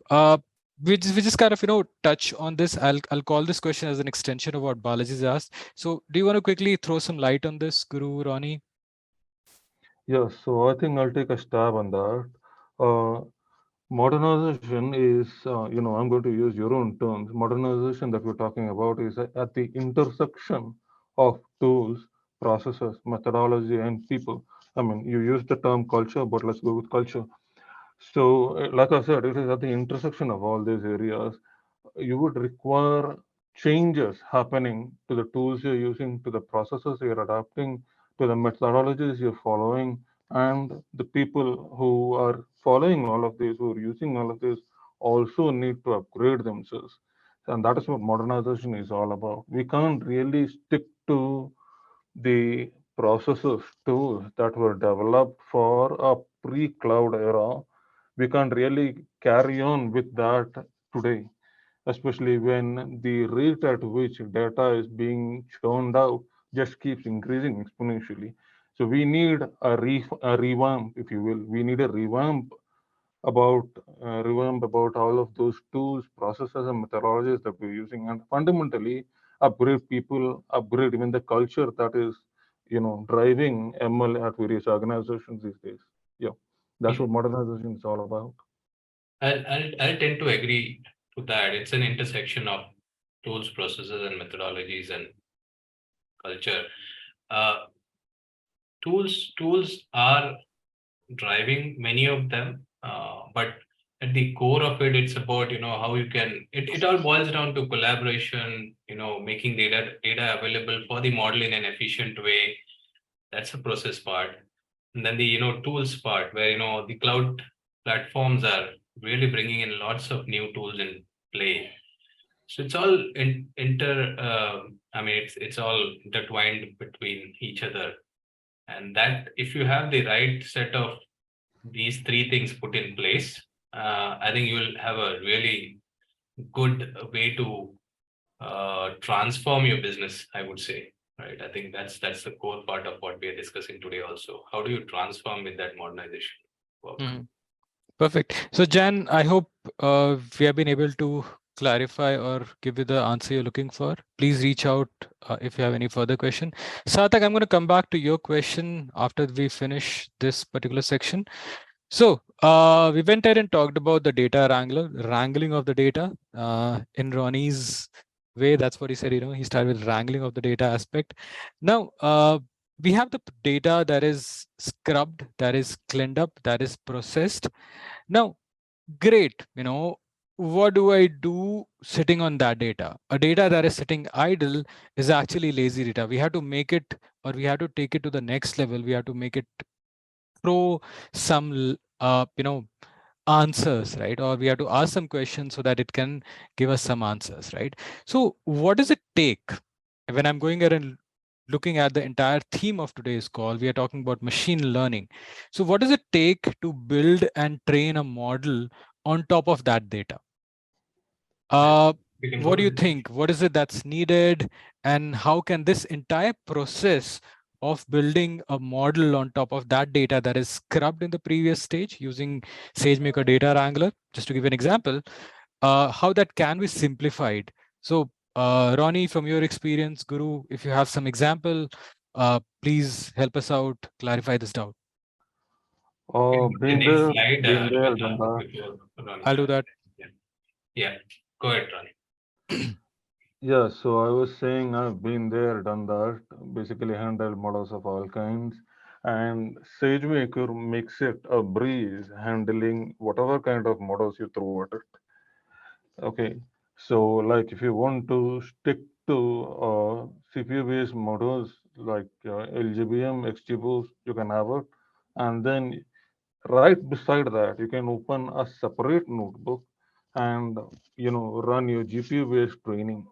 we just kind of touch on this. I'll call this question as an extension of what Balaji's asked. So do you want to quickly throw some light on this, Guru, Ronnie?
Yeah, so I think I'll take a stab on that. Uh, Modernization is, I'm going to use your own terms. Modernization that we're talking about is at the intersection of tools, processes, methodology, and people. I mean, you use the term culture, but let's go with culture. So, like I said, it is at the intersection of all these areas. You would require changes happening to the tools you're using, to the processes you're adapting, to the methodologies you're following, and the people who are following all of these, who are using all of this, also need to upgrade themselves. And that is what modernization is all about. We can't really stick to the processes tools that were developed for a pre-cloud era. We can't really carry on with that today, especially when the rate at which data is being churned out just keeps increasing exponentially. So we need a revamp, if you will. We need a about revamp about all of those tools, processes, and methodologies that we're using, and fundamentally upgrade people, upgrade even the culture that is, driving ML at various organizations these days. Yeah, that's what modernization is all about.
I'll tend to agree to that. It's an intersection of tools, processes, and methodologies and culture. Uh, tools are driving many of them, but at the core of it, it's about how you can. It all boils down to collaboration. Making data available for the model in an efficient way. That's the process part, and then the tools part, where the cloud platforms are really bringing in lots of new tools in play. So it's all I mean, it's all intertwined between each other, and that if you have the right set of these three things put in place, I think you will have a really good way to transform your business, I would say. Right. I think that's the core part of what we are discussing today also. How do you transform with that modernization work?
Mhm. Perfect. So, Jan, I hope we have been able to clarify or give you the answer you're looking for. Please reach out if you have any further question. Sarthak, I'm going to come back to your question after we finish this particular section. So, we went ahead and talked about the data wrangling of the data. In Ronnie's way, that's what he said. He started with wrangling of the data aspect. Now, we have the data that is scrubbed, that is cleaned up, that is processed. Now, great. What do I do sitting on that data? A data that is sitting idle is actually lazy data. We have to make it, or we have to take it to the next level. We have to make it throw some, answers, right? Or we have to ask some questions so that it can give us some answers, right? So, what does it take when I'm going ahead and looking at the entire theme of today's call? We are talking about machine learning. So what does it take to build and train a model on top of that data?
Yeah,
Uh,
we can go
what do you
ahead.
think? What is it that's needed? And how can this entire process of building a model on top of that data that is scrubbed in the previous stage using SageMaker Data Wrangler, just to give an example, how that can be simplified? So, Ronnie, from your experience, Guru, if you have some example, please help us out, clarify this doubt.
Can you put the
Been
next
there,
slide,
been there, done
Shweta,
that.
before Ronnie
I'll do
starts?
that.
Yeah. Yeah. Go ahead, Ronnie.
Yeah, so I was saying I've been there, done that, basically handled models of all kinds. And SageMaker makes it a breeze handling whatever kind of models you throw at it. Okay, so like if you want to stick to CPU-based models like LGBM, XGBoost, you can have it. And then right beside that, you can open a separate notebook and run your GPU-based training.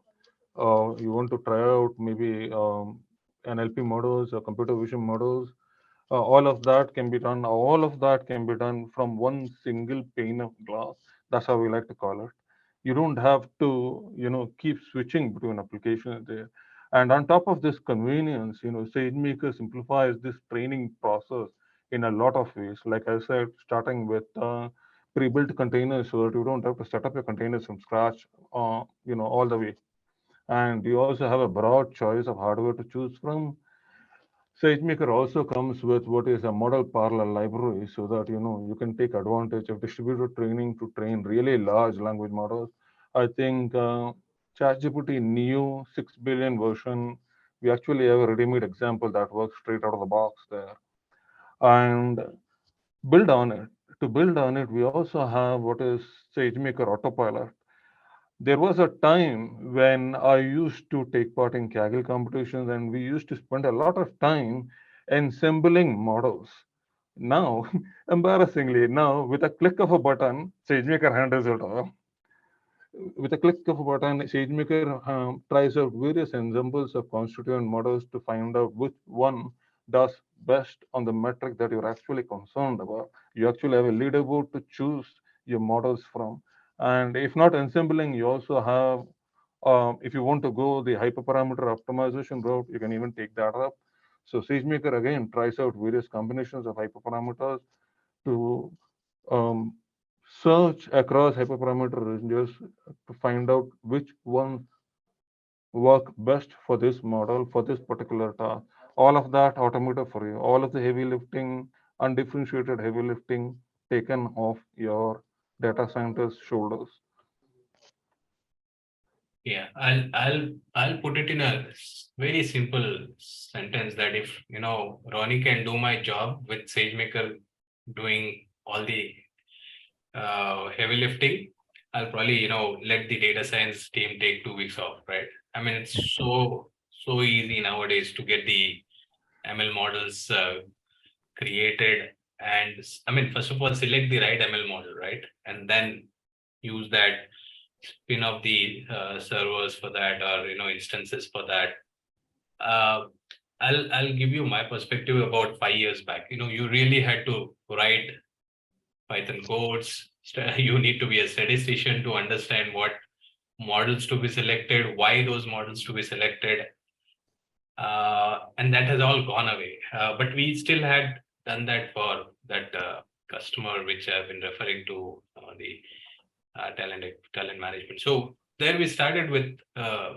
You want to try out maybe NLP models or computer vision models. All of that can be done. All of that can be done from one single pane of glass. That's how we like to call it. You don't have to, keep switching between applications there. And on top of this convenience, SageMaker simplifies this training process in a lot of ways. Like I said, starting with pre-built containers so that you don't have to set up your containers from scratch, all the way. And you also have a broad choice of hardware to choose from. SageMaker also comes with what is a model parallel library so that you can take advantage of distributed training to train really large language models. I think ChatGPT Neo 6 billion version, we actually have a ready-made example that works straight out of the box there. And build on it. To build on it, we also have what is SageMaker Autopilot. There was a time when I used to take part in Kaggle competitions, and we used to spend a lot of time assembling models. Now, embarrassingly, now with a click of a button, SageMaker handles it all. With a click of a button, SageMaker tries out various ensembles of constituent models to find out which one does best on the metric that you're actually concerned about. You actually have a leaderboard to choose your models from. And if not ensembling, you also have, if you want to go the hyperparameter optimization route, you can even take that up. So SageMaker again tries out various combinations of hyperparameters to um, search across hyperparameter ranges to find out which ones work best for this model for this particular task. All of that automated for you. All of the heavy lifting, undifferentiated heavy lifting taken off your data scientist's shoulders.
Yeah, I'll put it in a very simple sentence that if Ronnie can do my job with SageMaker doing all the heavy lifting, I'll probably let the data science team take 2 weeks off, right? I mean, it's so easy nowadays to get the ML models created, and I mean, first of all, select the right ML model, right, and then use that spin up the servers for that, or instances for that. Uh, I'll give you my perspective about 5 years back. You really had to write Python codes. You need to be a statistician to understand what models to be selected, why those models to be selected, and that has all gone away. But we still had done that for that customer, which I've been referring to, the talent management. So there we started with you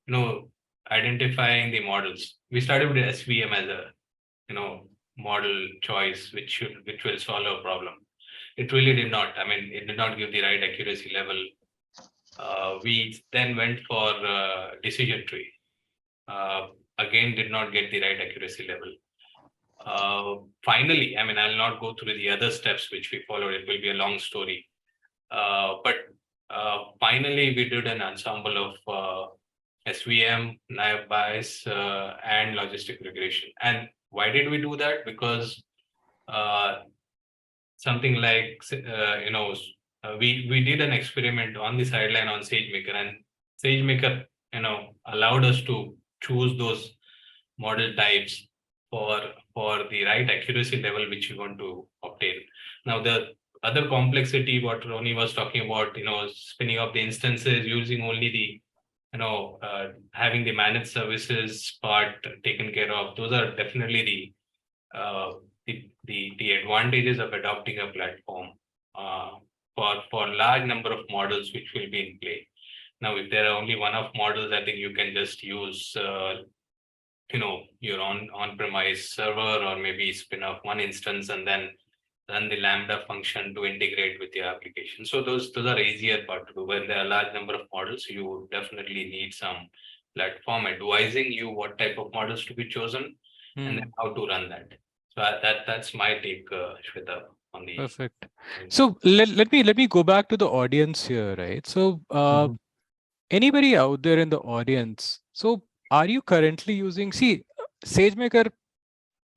know identifying the models. We started with SVM as a model choice, which will solve a problem. It really did not. I mean, it did not give the right accuracy level. We then went for decision tree. Uh, Again, did not get the right accuracy level. Finally, I mean, I'll not go through the other steps which we followed. It will be a long story. But finally, we did an ensemble of SVM, naive Bayes, and logistic regression. And why did we do that? Because uh, something like we did an experiment on the sideline on SageMaker, and SageMaker allowed us to choose those model types for the right accuracy level which we want to obtain. Now the other complexity what Ronnie was talking about, spinning up the instances using only the having the managed services part taken care of, those are definitely uh, the advantages of adopting a platform uh, for large number of models which will be in play. Now, if there are only one-off models, I think you can just use your on-premise server, or maybe spin off one instance and then run the Lambda function to integrate with your application. So those are easier part to do. When there are a large number of models, you definitely need some platform advising you what type of models to be chosen and then how to run that. So that's my take, Shweta, on the.
Perfect. So let me go back to the audience here, right? So
Mhm.
anybody out there in the audience, so are you currently using, see, SageMaker,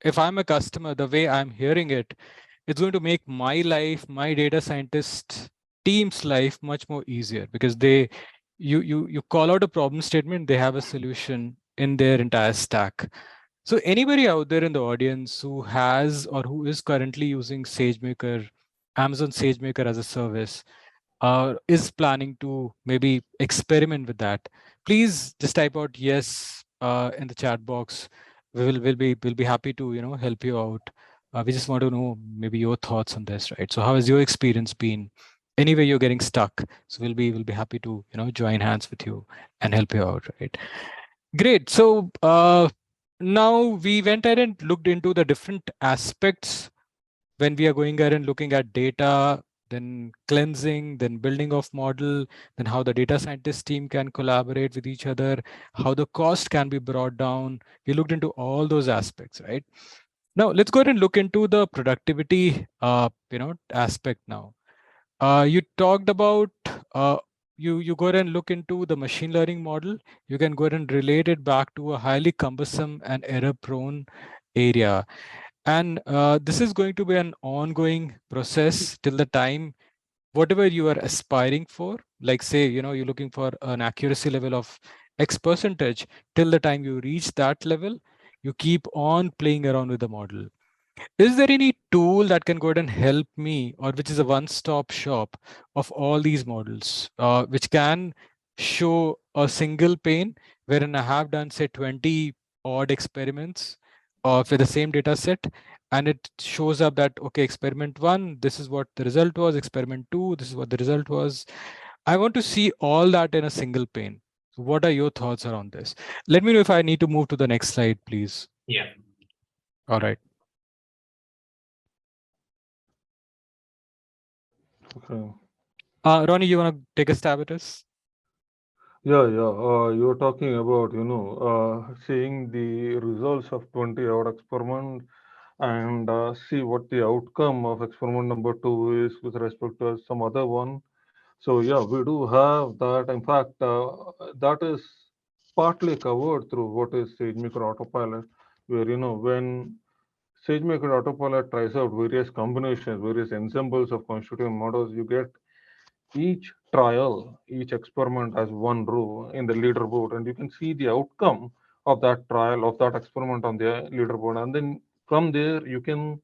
if I'm a customer, the way I'm hearing it, it's going to make my life, my data scientist team's life much more easier, because you call out a problem statement, they have a solution in their entire stack. So anybody out there in the audience who has or who is currently using SageMaker, Amazon SageMaker as a service, is planning to maybe experiment with that, please just type out yes in the chat box. We'll be happy to help you out. We just want to know maybe your thoughts on this, right? So how has your experience been? Anyway, you're getting stuck, so we'll be happy to join hands with you and help you out, right? Great. So now we went ahead and looked into the different aspects when we are going ahead and looking at data, then cleansing, then building of model, then how the data scientist team can collaborate with each other, how the cost can be brought down. We looked into all those aspects, right? Now let's go ahead and look into the productivity, aspect now. You talked about uh, you go ahead and look into the machine learning model. You can go ahead and relate it back to a highly cumbersome and error-prone area, and this is going to be an ongoing process till the time whatever you are aspiring for, like say, you're looking for an accuracy level of X percentage, till the time you reach that level, you keep on playing around with the model. Is there any tool that can go ahead and help me, or which is a one-stop shop of all these models, which can show a single pane wherein I have done, say, 20 odd experiments for the same data set, and it shows up that, okay, experiment one, this is what the result was, experiment two, this is what the result was. I want to see all that in a single pane. What are your thoughts around this? Let me know if I need to move to the next slide, please.
Yeah.
All right.
Okay.
Ronnie, you want to take a stab at this?
Yeah. You're talking about, seeing the results of 20-hour experiment and see what the outcome of experiment number two is with respect to some other one. So yeah, we do have that. In fact, that is partly covered through what is SageMaker Autopilot, where when SageMaker Autopilot tries out various combinations, various ensembles of constitutive models, you get each trial, each experiment has one row in the leaderboard, and you can see the outcome of that trial, of that experiment on the leaderboard. And then from there, you can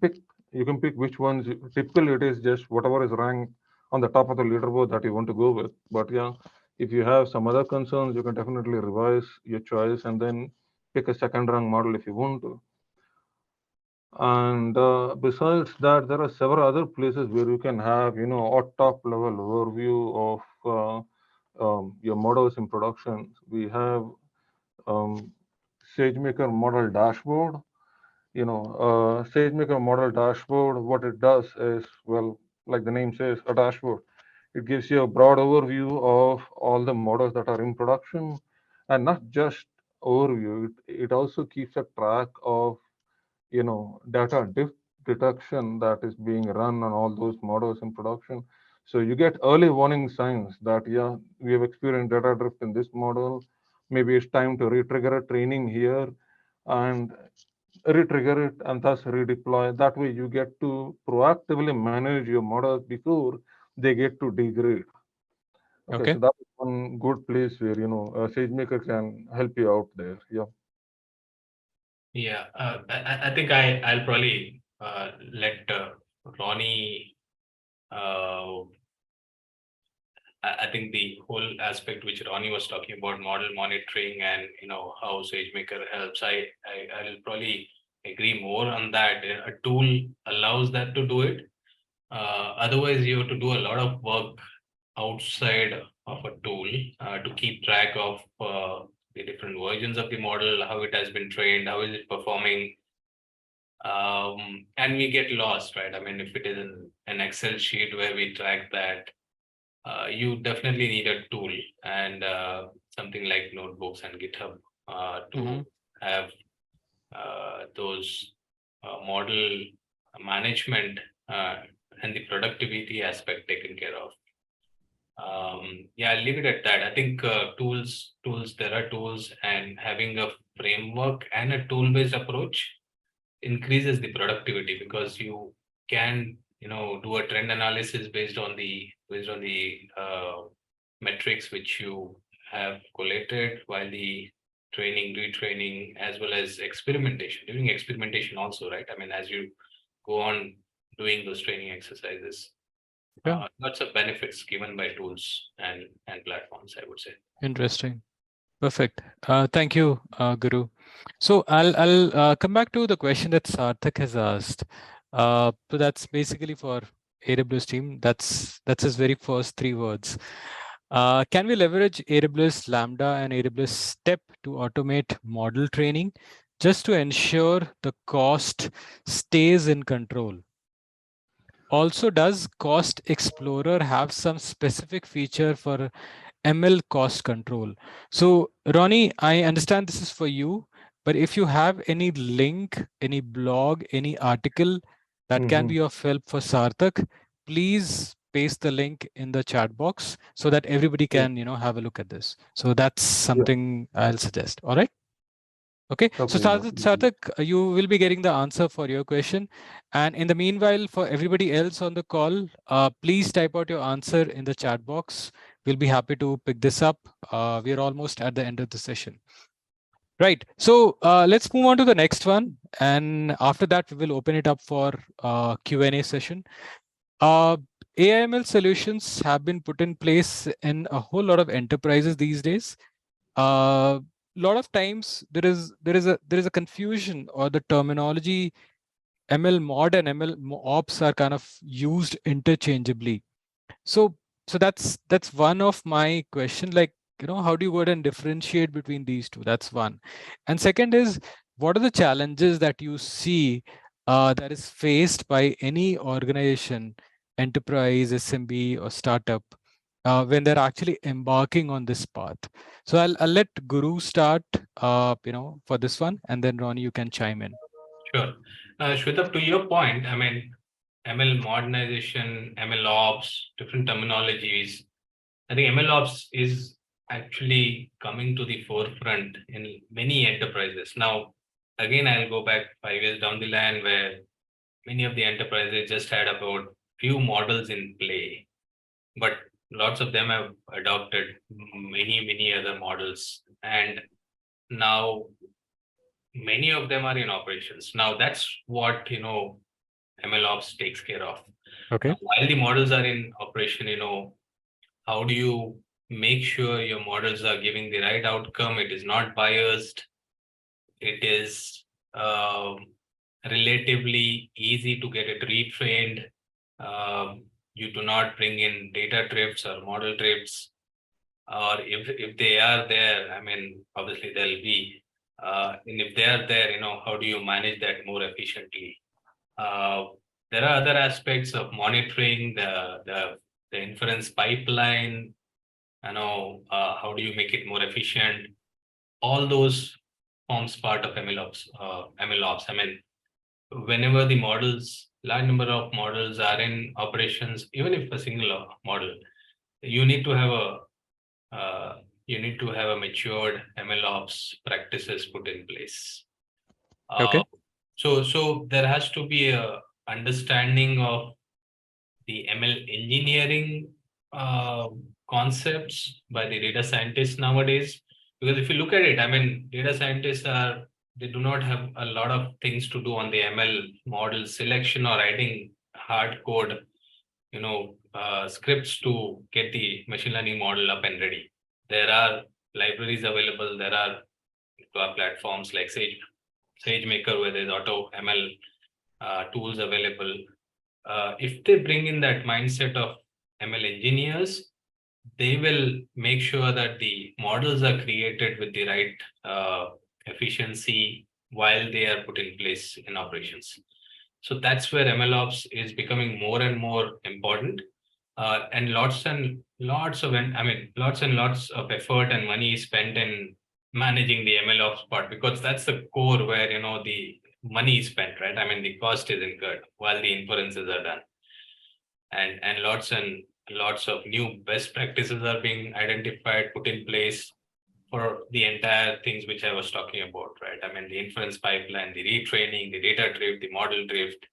pick which ones. Typically, it is just whatever is ranked on the top of the leaderboard that you want to go with. But yeah, if you have some other concerns, you can definitely revise your choice and then pick a second rank model if you want to. And besides that, there are several other places where you can have, a top level overview of your models in production. We have um, SageMaker model dashboard. SageMaker model dashboard, what it does is, well, like the name says, a dashboard. It gives you a broad overview of all the models that are in production, and not just overview. It also keeps a track of data detection that is being run on all those models in production. So you get early warning signs that, yeah, we have experienced data drift in this model. Maybe it's time to retrigger a training here and retrigger it and thus redeploy. That way you get to proactively manage your models before they get to degrade. Okay,
Okay.
so that's one good place where, SageMaker can help you out there. Yeah.
Yeah, I think I'll probably let Ronnie. I think the whole aspect which Ronnie was talking about, model monitoring and how SageMaker helps. I'll probably agree more on that. A tool allows that to do it. Otherwise, you have to do a lot of work outside of a tool to keep track of the different versions of the model, how it has been trained, how is it performing, and we get lost, right? I mean, if it is an Excel sheet where we track that, you definitely need a tool and something like notebooks and GitHub
Mm-hmm.
to have those model management uh, and the productivity aspect taken care of. Yeah, I'll leave it at that. I think there are tools, and having a framework and a tool-based approach increases the productivity, because you can do a trend analysis based on the metrics which you have collated while the training, retraining, as well as experimentation. During experimentation also, right? I mean, as you go on doing those training exercises,
Yeah.
lots of benefits given by tools and platforms, I would say.
Interesting. Perfect. Thank you, Guru. So I'll come back to the question that Sarthak has asked. So that's basically for AWS team. That's his very first three words. Can we leverage AWS Lambda and AWS Step to automate model training just to ensure the cost stays in control? Also, does Cost Explorer have some specific feature for ML cost control? So, Ronnie, I understand this is for you, but if you have any link, any blog, any article that can
Hmm.
be of help for Sarthak, please paste the link in the chat box so that everybody
Yeah.
can, have a look at this. So that's
Yeah.
something I'll suggest. All right. Okay, so
Okay. Yeah.
Sarthak, you will be getting the answer for your question. And in the meanwhile, for everybody else on the call, please type out your answer in the chat box. We'll be happy to pick this up. We're almost at the end of the session. Right, so let's move on to the next one. And after that, we will open it up for Q&A session. Uh, AIML solutions have been put in place in a whole lot of enterprises these days. A lot of times there is a confusion, or the terminology ML mod and ML ops are kind of used interchangeably. So that's one of my question, like, how do you go ahead and differentiate between these two? That's one. And second is, what are the challenges that you see that is faced by any organization, enterprise, SMB, or startup when they're actually embarking on this path? So I'll let Guru start for this one, and then Ronnie, you can chime in.
Sure. Shweta, to your point, I mean, ML modernization, ML ops, different terminologies. I think ML ops is actually coming to the forefront in many enterprises. Now, again, I'll go back 5 years down the line, where many of the enterprises just had about few models in play, but lots of them have adopted many other models, and now many of them are in operations. Now that's what MLOps takes care of.
Okay.
Now, while the models are in operation, how do you make sure your models are giving the right outcome? It is not biased. It is relatively easy to get it retrained. You do not bring in data drifts or model drifts, or if they are there, I mean, obviously there'll be, and if they are there, how do you manage that more efficiently? Uh, there are other aspects of monitoring the inference pipeline. How do you make it more efficient? All those forms part of MLOps. MLOps. I mean, whenever the models, large number of models are in operations, even if a single model, you need to have a matured MLOps practices put in place. Uh,
Okay.
so there has to be a understanding of the ML engineering uh, concepts by the data scientists nowadays. Because if you look at it, I mean, data scientists they do not have a lot of things to do on the ML model selection or writing hard code, scripts to get the machine learning model up and ready. There are libraries available. There are platforms like SageMaker where there's auto ML tools available. If they bring in that mindset of ML engineers, they will make sure that the models are created with the right efficiency while they are put in place in operations. So that's where MLOps is becoming more and more important. And lots and lots of effort and money is spent in managing the MLOps part, because that's the core where the money is spent, right? I mean, the cost is incurred while the inferences are done, and lots of new best practices are being identified, put in place for the entire things which I was talking about, right? I mean, the inference pipeline, the retraining, the data drift, the model drift,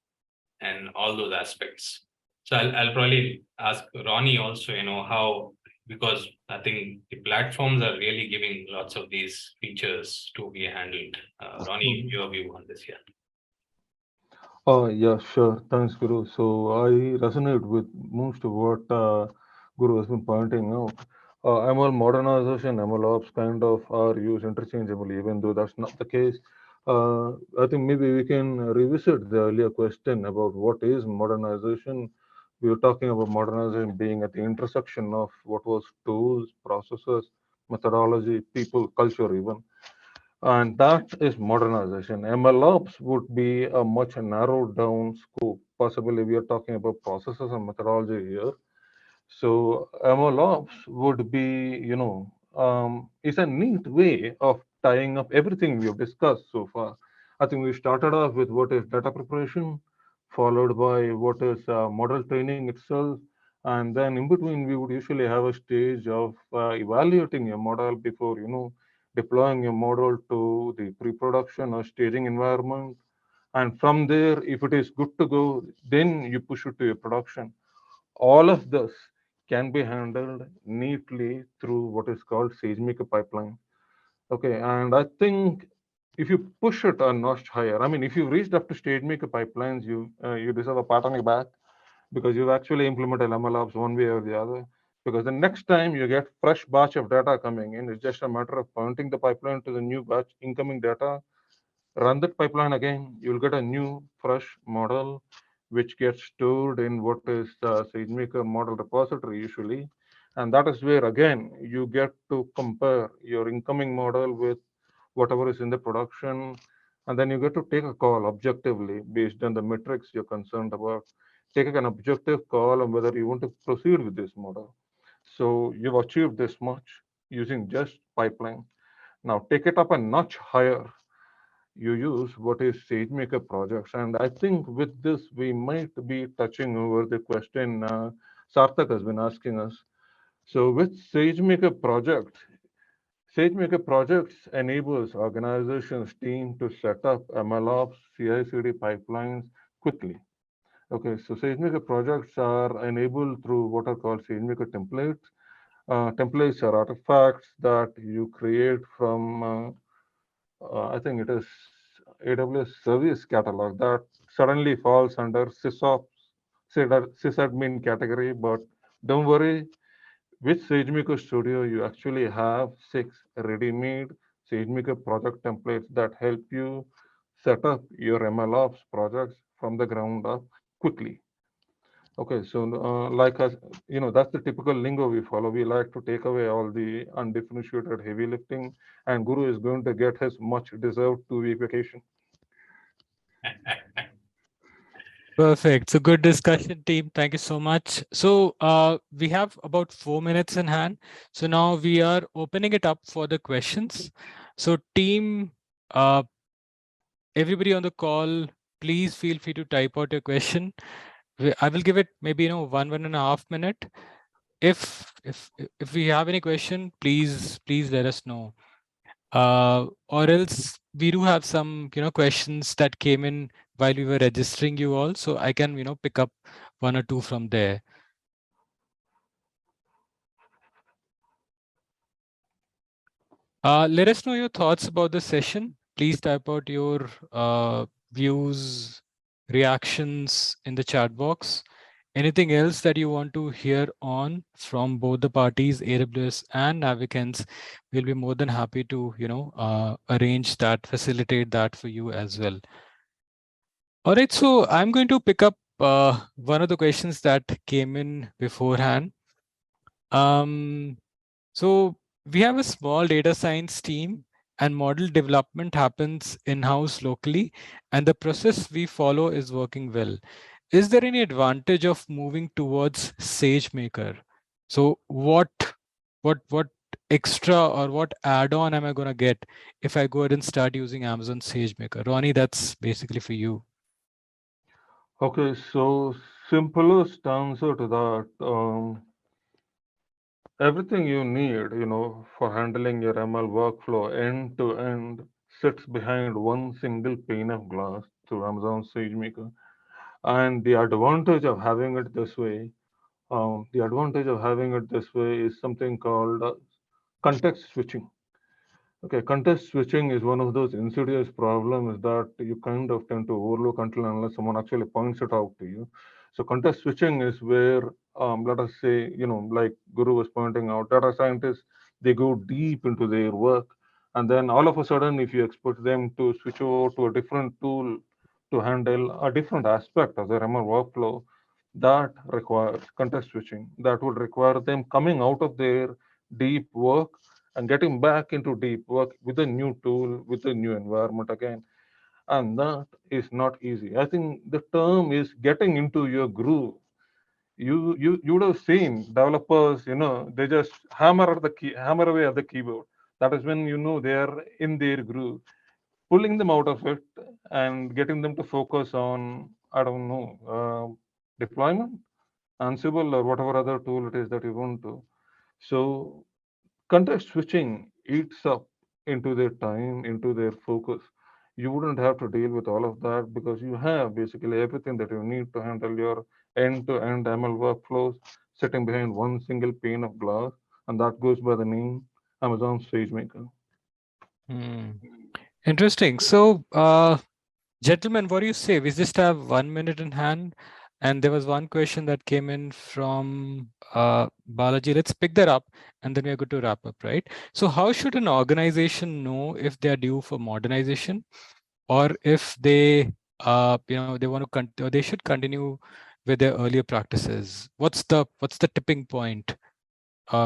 and all those aspects. So I'll probably ask Ronnie also, how, because I think the platforms are really giving lots of these features to be handled. Ronnie,
Mhm.
your view on this, yeah.
Oh, yeah, sure. Thanks, Guru. So I resonate with most of what Guru has been pointing out. ML modernization, ML ops kind of are used interchangeably, even though that's not the case. I think maybe we can revisit the earlier question about what is modernization. We were talking about modernization being at the intersection of what was tools, processes, methodology, people, culture, even. And that is modernization. MLOps would be a much narrowed down scope. Possibly, we are talking about processes and methodology here. So, MLOps would be, is a neat way of tying up everything we have discussed so far. I think we started off with what is data preparation, followed by what is model training itself, and then in between we would usually have a stage of evaluating your model before deploying your model to the pre-production or staging environment. And from there, if it is good to go, then you push it to your production. All of this can be handled neatly through what is called SageMaker pipeline. Okay, and I think if you push it a notch higher, I mean, if you've reached up to SageMaker pipelines, you deserve a pat on your back because you've actually implemented MLOps one way or the other. Because the next time you get fresh batch of data coming in, it's just a matter of pointing the pipeline to the new batch incoming data, run that pipeline again, you'll get a new fresh model which gets stored in what is the SageMaker model repository usually. And that is where again you get to compare your incoming model with whatever is in the production. And then you get to take a call objectively based on the metrics you're concerned about. Take an objective call on whether you want to proceed with this model. So you've achieved this much using just pipeline. Now take it up a notch higher, you use what is SageMaker projects. And I think with this, we might be touching over the question Sarthak has been asking us. So with SageMaker projects enables organizations team to set up MLOps, CI/CD pipelines quickly. Okay, so SageMaker projects are enabled through what are called SageMaker templates. Templates are artifacts that you create from, I think it is AWS Service Catalog that suddenly falls under sysadmin category. But don't worry, with SageMaker Studio, you actually have 6 ready-made SageMaker project templates that help you set up your MLOps projects from the ground up quickly. Okay, so like us, that's the typical lingo we follow. We like to take away all the undifferentiated heavy lifting, and Guru is going to get his much deserved 2 week vacation.
Perfect. So good discussion, team. Thank you so much. So we have about 4 minutes in hand. So now we are opening it up for the questions. So team, everybody on the call, please feel free to type out your question. I will give it maybe 1.5 minute. If we have any question, please let us know. Or else we do have some questions that came in while we were registering you all, so I can pick up one or two from there. Let us know your thoughts about the session. Please type out your views, reactions in the chat box. Anything else that you want to hear on from both the parties, AWS and Navigance, we'll be more than happy to arrange that, facilitate that for you as well. All right, so I'm going to pick up one of the questions that came in beforehand. So we have a small data science team and model development happens in-house locally, and the process we follow is working well. Is there any advantage of moving towards SageMaker? So what extra or what add-on am I going to get if I go ahead and start using Amazon SageMaker? Ronnie, that's basically for you.
Okay, so simplest answer to that, everything you need, for handling your ML workflow end to end sits behind one single pane of glass through Amazon SageMaker. And the advantage of having it this way is something called context switching. Okay, context switching is one of those insidious problems that you kind of tend to overlook until unless someone actually points it out to you. So context switching is where, let us say, like Guru was pointing out, data scientists, they go deep into their work, and then all of a sudden, if you expect them to switch over to a different tool to handle a different aspect of their ML workflow, that requires context switching. That would require them coming out of their deep work and getting back into deep work with a new tool, with a new environment again. And that is not easy. I think the term is getting into your groove. You would have seen developers, they just hammer away at the keyboard. That is when they are in their groove. Pulling them out of it and getting them to focus on, I don't know, deployment, Ansible, or whatever other tool it is that you want to. So context switching eats up into their time, into their focus. You wouldn't have to deal with all of that because you have basically everything that you need to handle your end-to-end ML workflows sitting behind one single pane of glass, and that goes by the name Amazon SageMaker.
Hmm. Interesting. So, gentlemen, what do you say? We just have 1 minute in hand, and there was one question that came in from Balaji. Let's pick that up, and then we're going to wrap up, right? So, how should an organization know if they are due for modernization, or if they want to or they should continue with their earlier practices? What's the tipping point?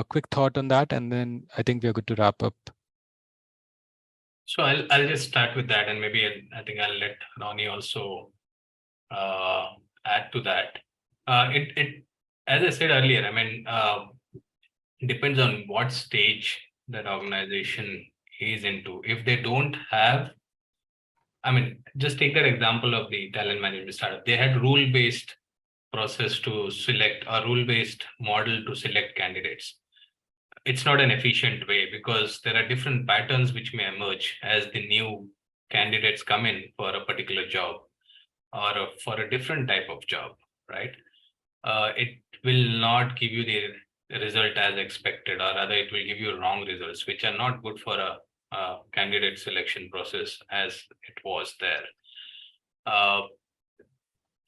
Quick thought on that, and then I think we're good to wrap up.
So I'll just start with that, and maybe I think I'll let Ronnie also add to that. It as I said earlier, I mean, depends on what stage that organization is into. If they don't have, I mean, just take that example of the talent management startup. They had rule-based process to select, a rule-based model to select candidates. It's not an efficient way because there are different patterns which may emerge as the new candidates come in for a particular job. or for a different type of job, right? It will not give you the result as expected, or rather it will give you wrong results, which are not good for a candidate selection process as it was there.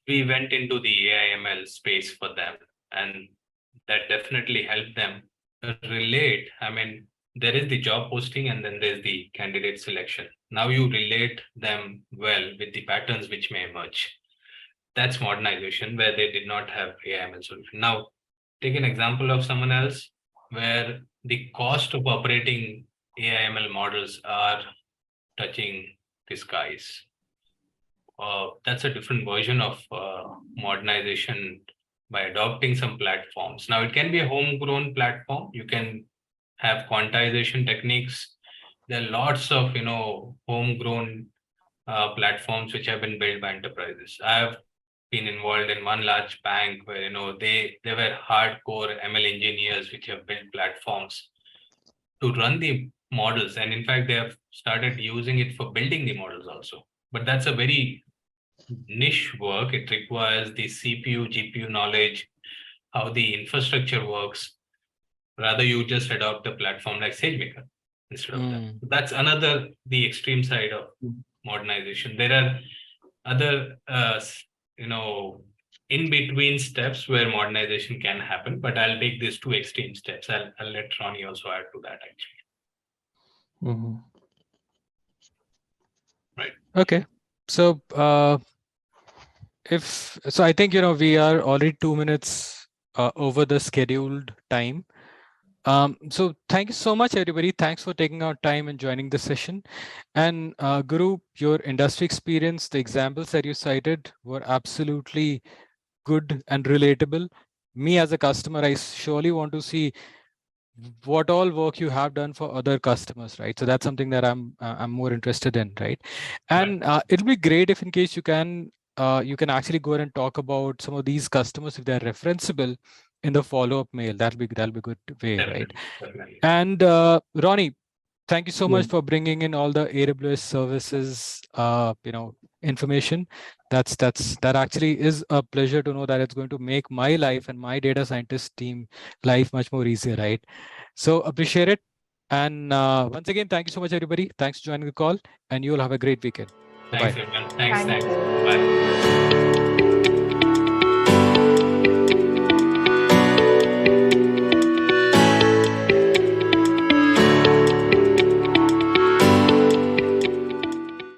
We went into the AIML space for them, and that definitely helped them relate. I mean, there is the job posting and then there's the candidate selection. Now you relate them well with the patterns which may emerge. That's modernization, where they did not have AIML solution. Now, take an example of someone else where the cost of operating AIML models are touching the skies. That's a different version of modernization by adopting some platforms. Now, it can be a homegrown platform. You can have quantization techniques. There are lots of homegrown platforms which have been built by enterprises. I have been involved in one large bank where they were hardcore ML engineers which have built platforms to run the models, and in fact they have started using it for building the models also. But that's a very niche work. It requires the CPU, GPU knowledge, how the infrastructure works. Rather, you just adopt a platform like SageMaker instead of that. That's the extreme side of modernization. There are other, in between steps where modernization can happen, but I'll take these two extreme steps. I'll let Ronnie also add to that actually.
Mm-hmm.
Right.
Okay. So, I think, we are already 2 minutes over the scheduled time. So thank you so much, everybody. Thanks for taking our time and joining the session. And Guru, your industry experience, the examples that you cited were absolutely good and relatable. Me as a customer, I surely want to see what all work you have done for other customers, right? So that's something that I'm more interested in, right? And it'll be great if, in case you can actually go ahead and talk about some of these customers if they're referenceable in the follow-up mail. That'll be good way,
Definitely,
right?
definitely.
And Ronnie, thank you so
Yeah.
much for bringing in all the AWS services, information. That actually is a pleasure to know that it's going to make my life and my data scientist team life much more easier, right? So appreciate it. And once again, thank you so much, everybody. Thanks for joining the call, and you'll have a great weekend. Bye-bye.
Thanks, everyone. Thanks.
Thank you.
Bye.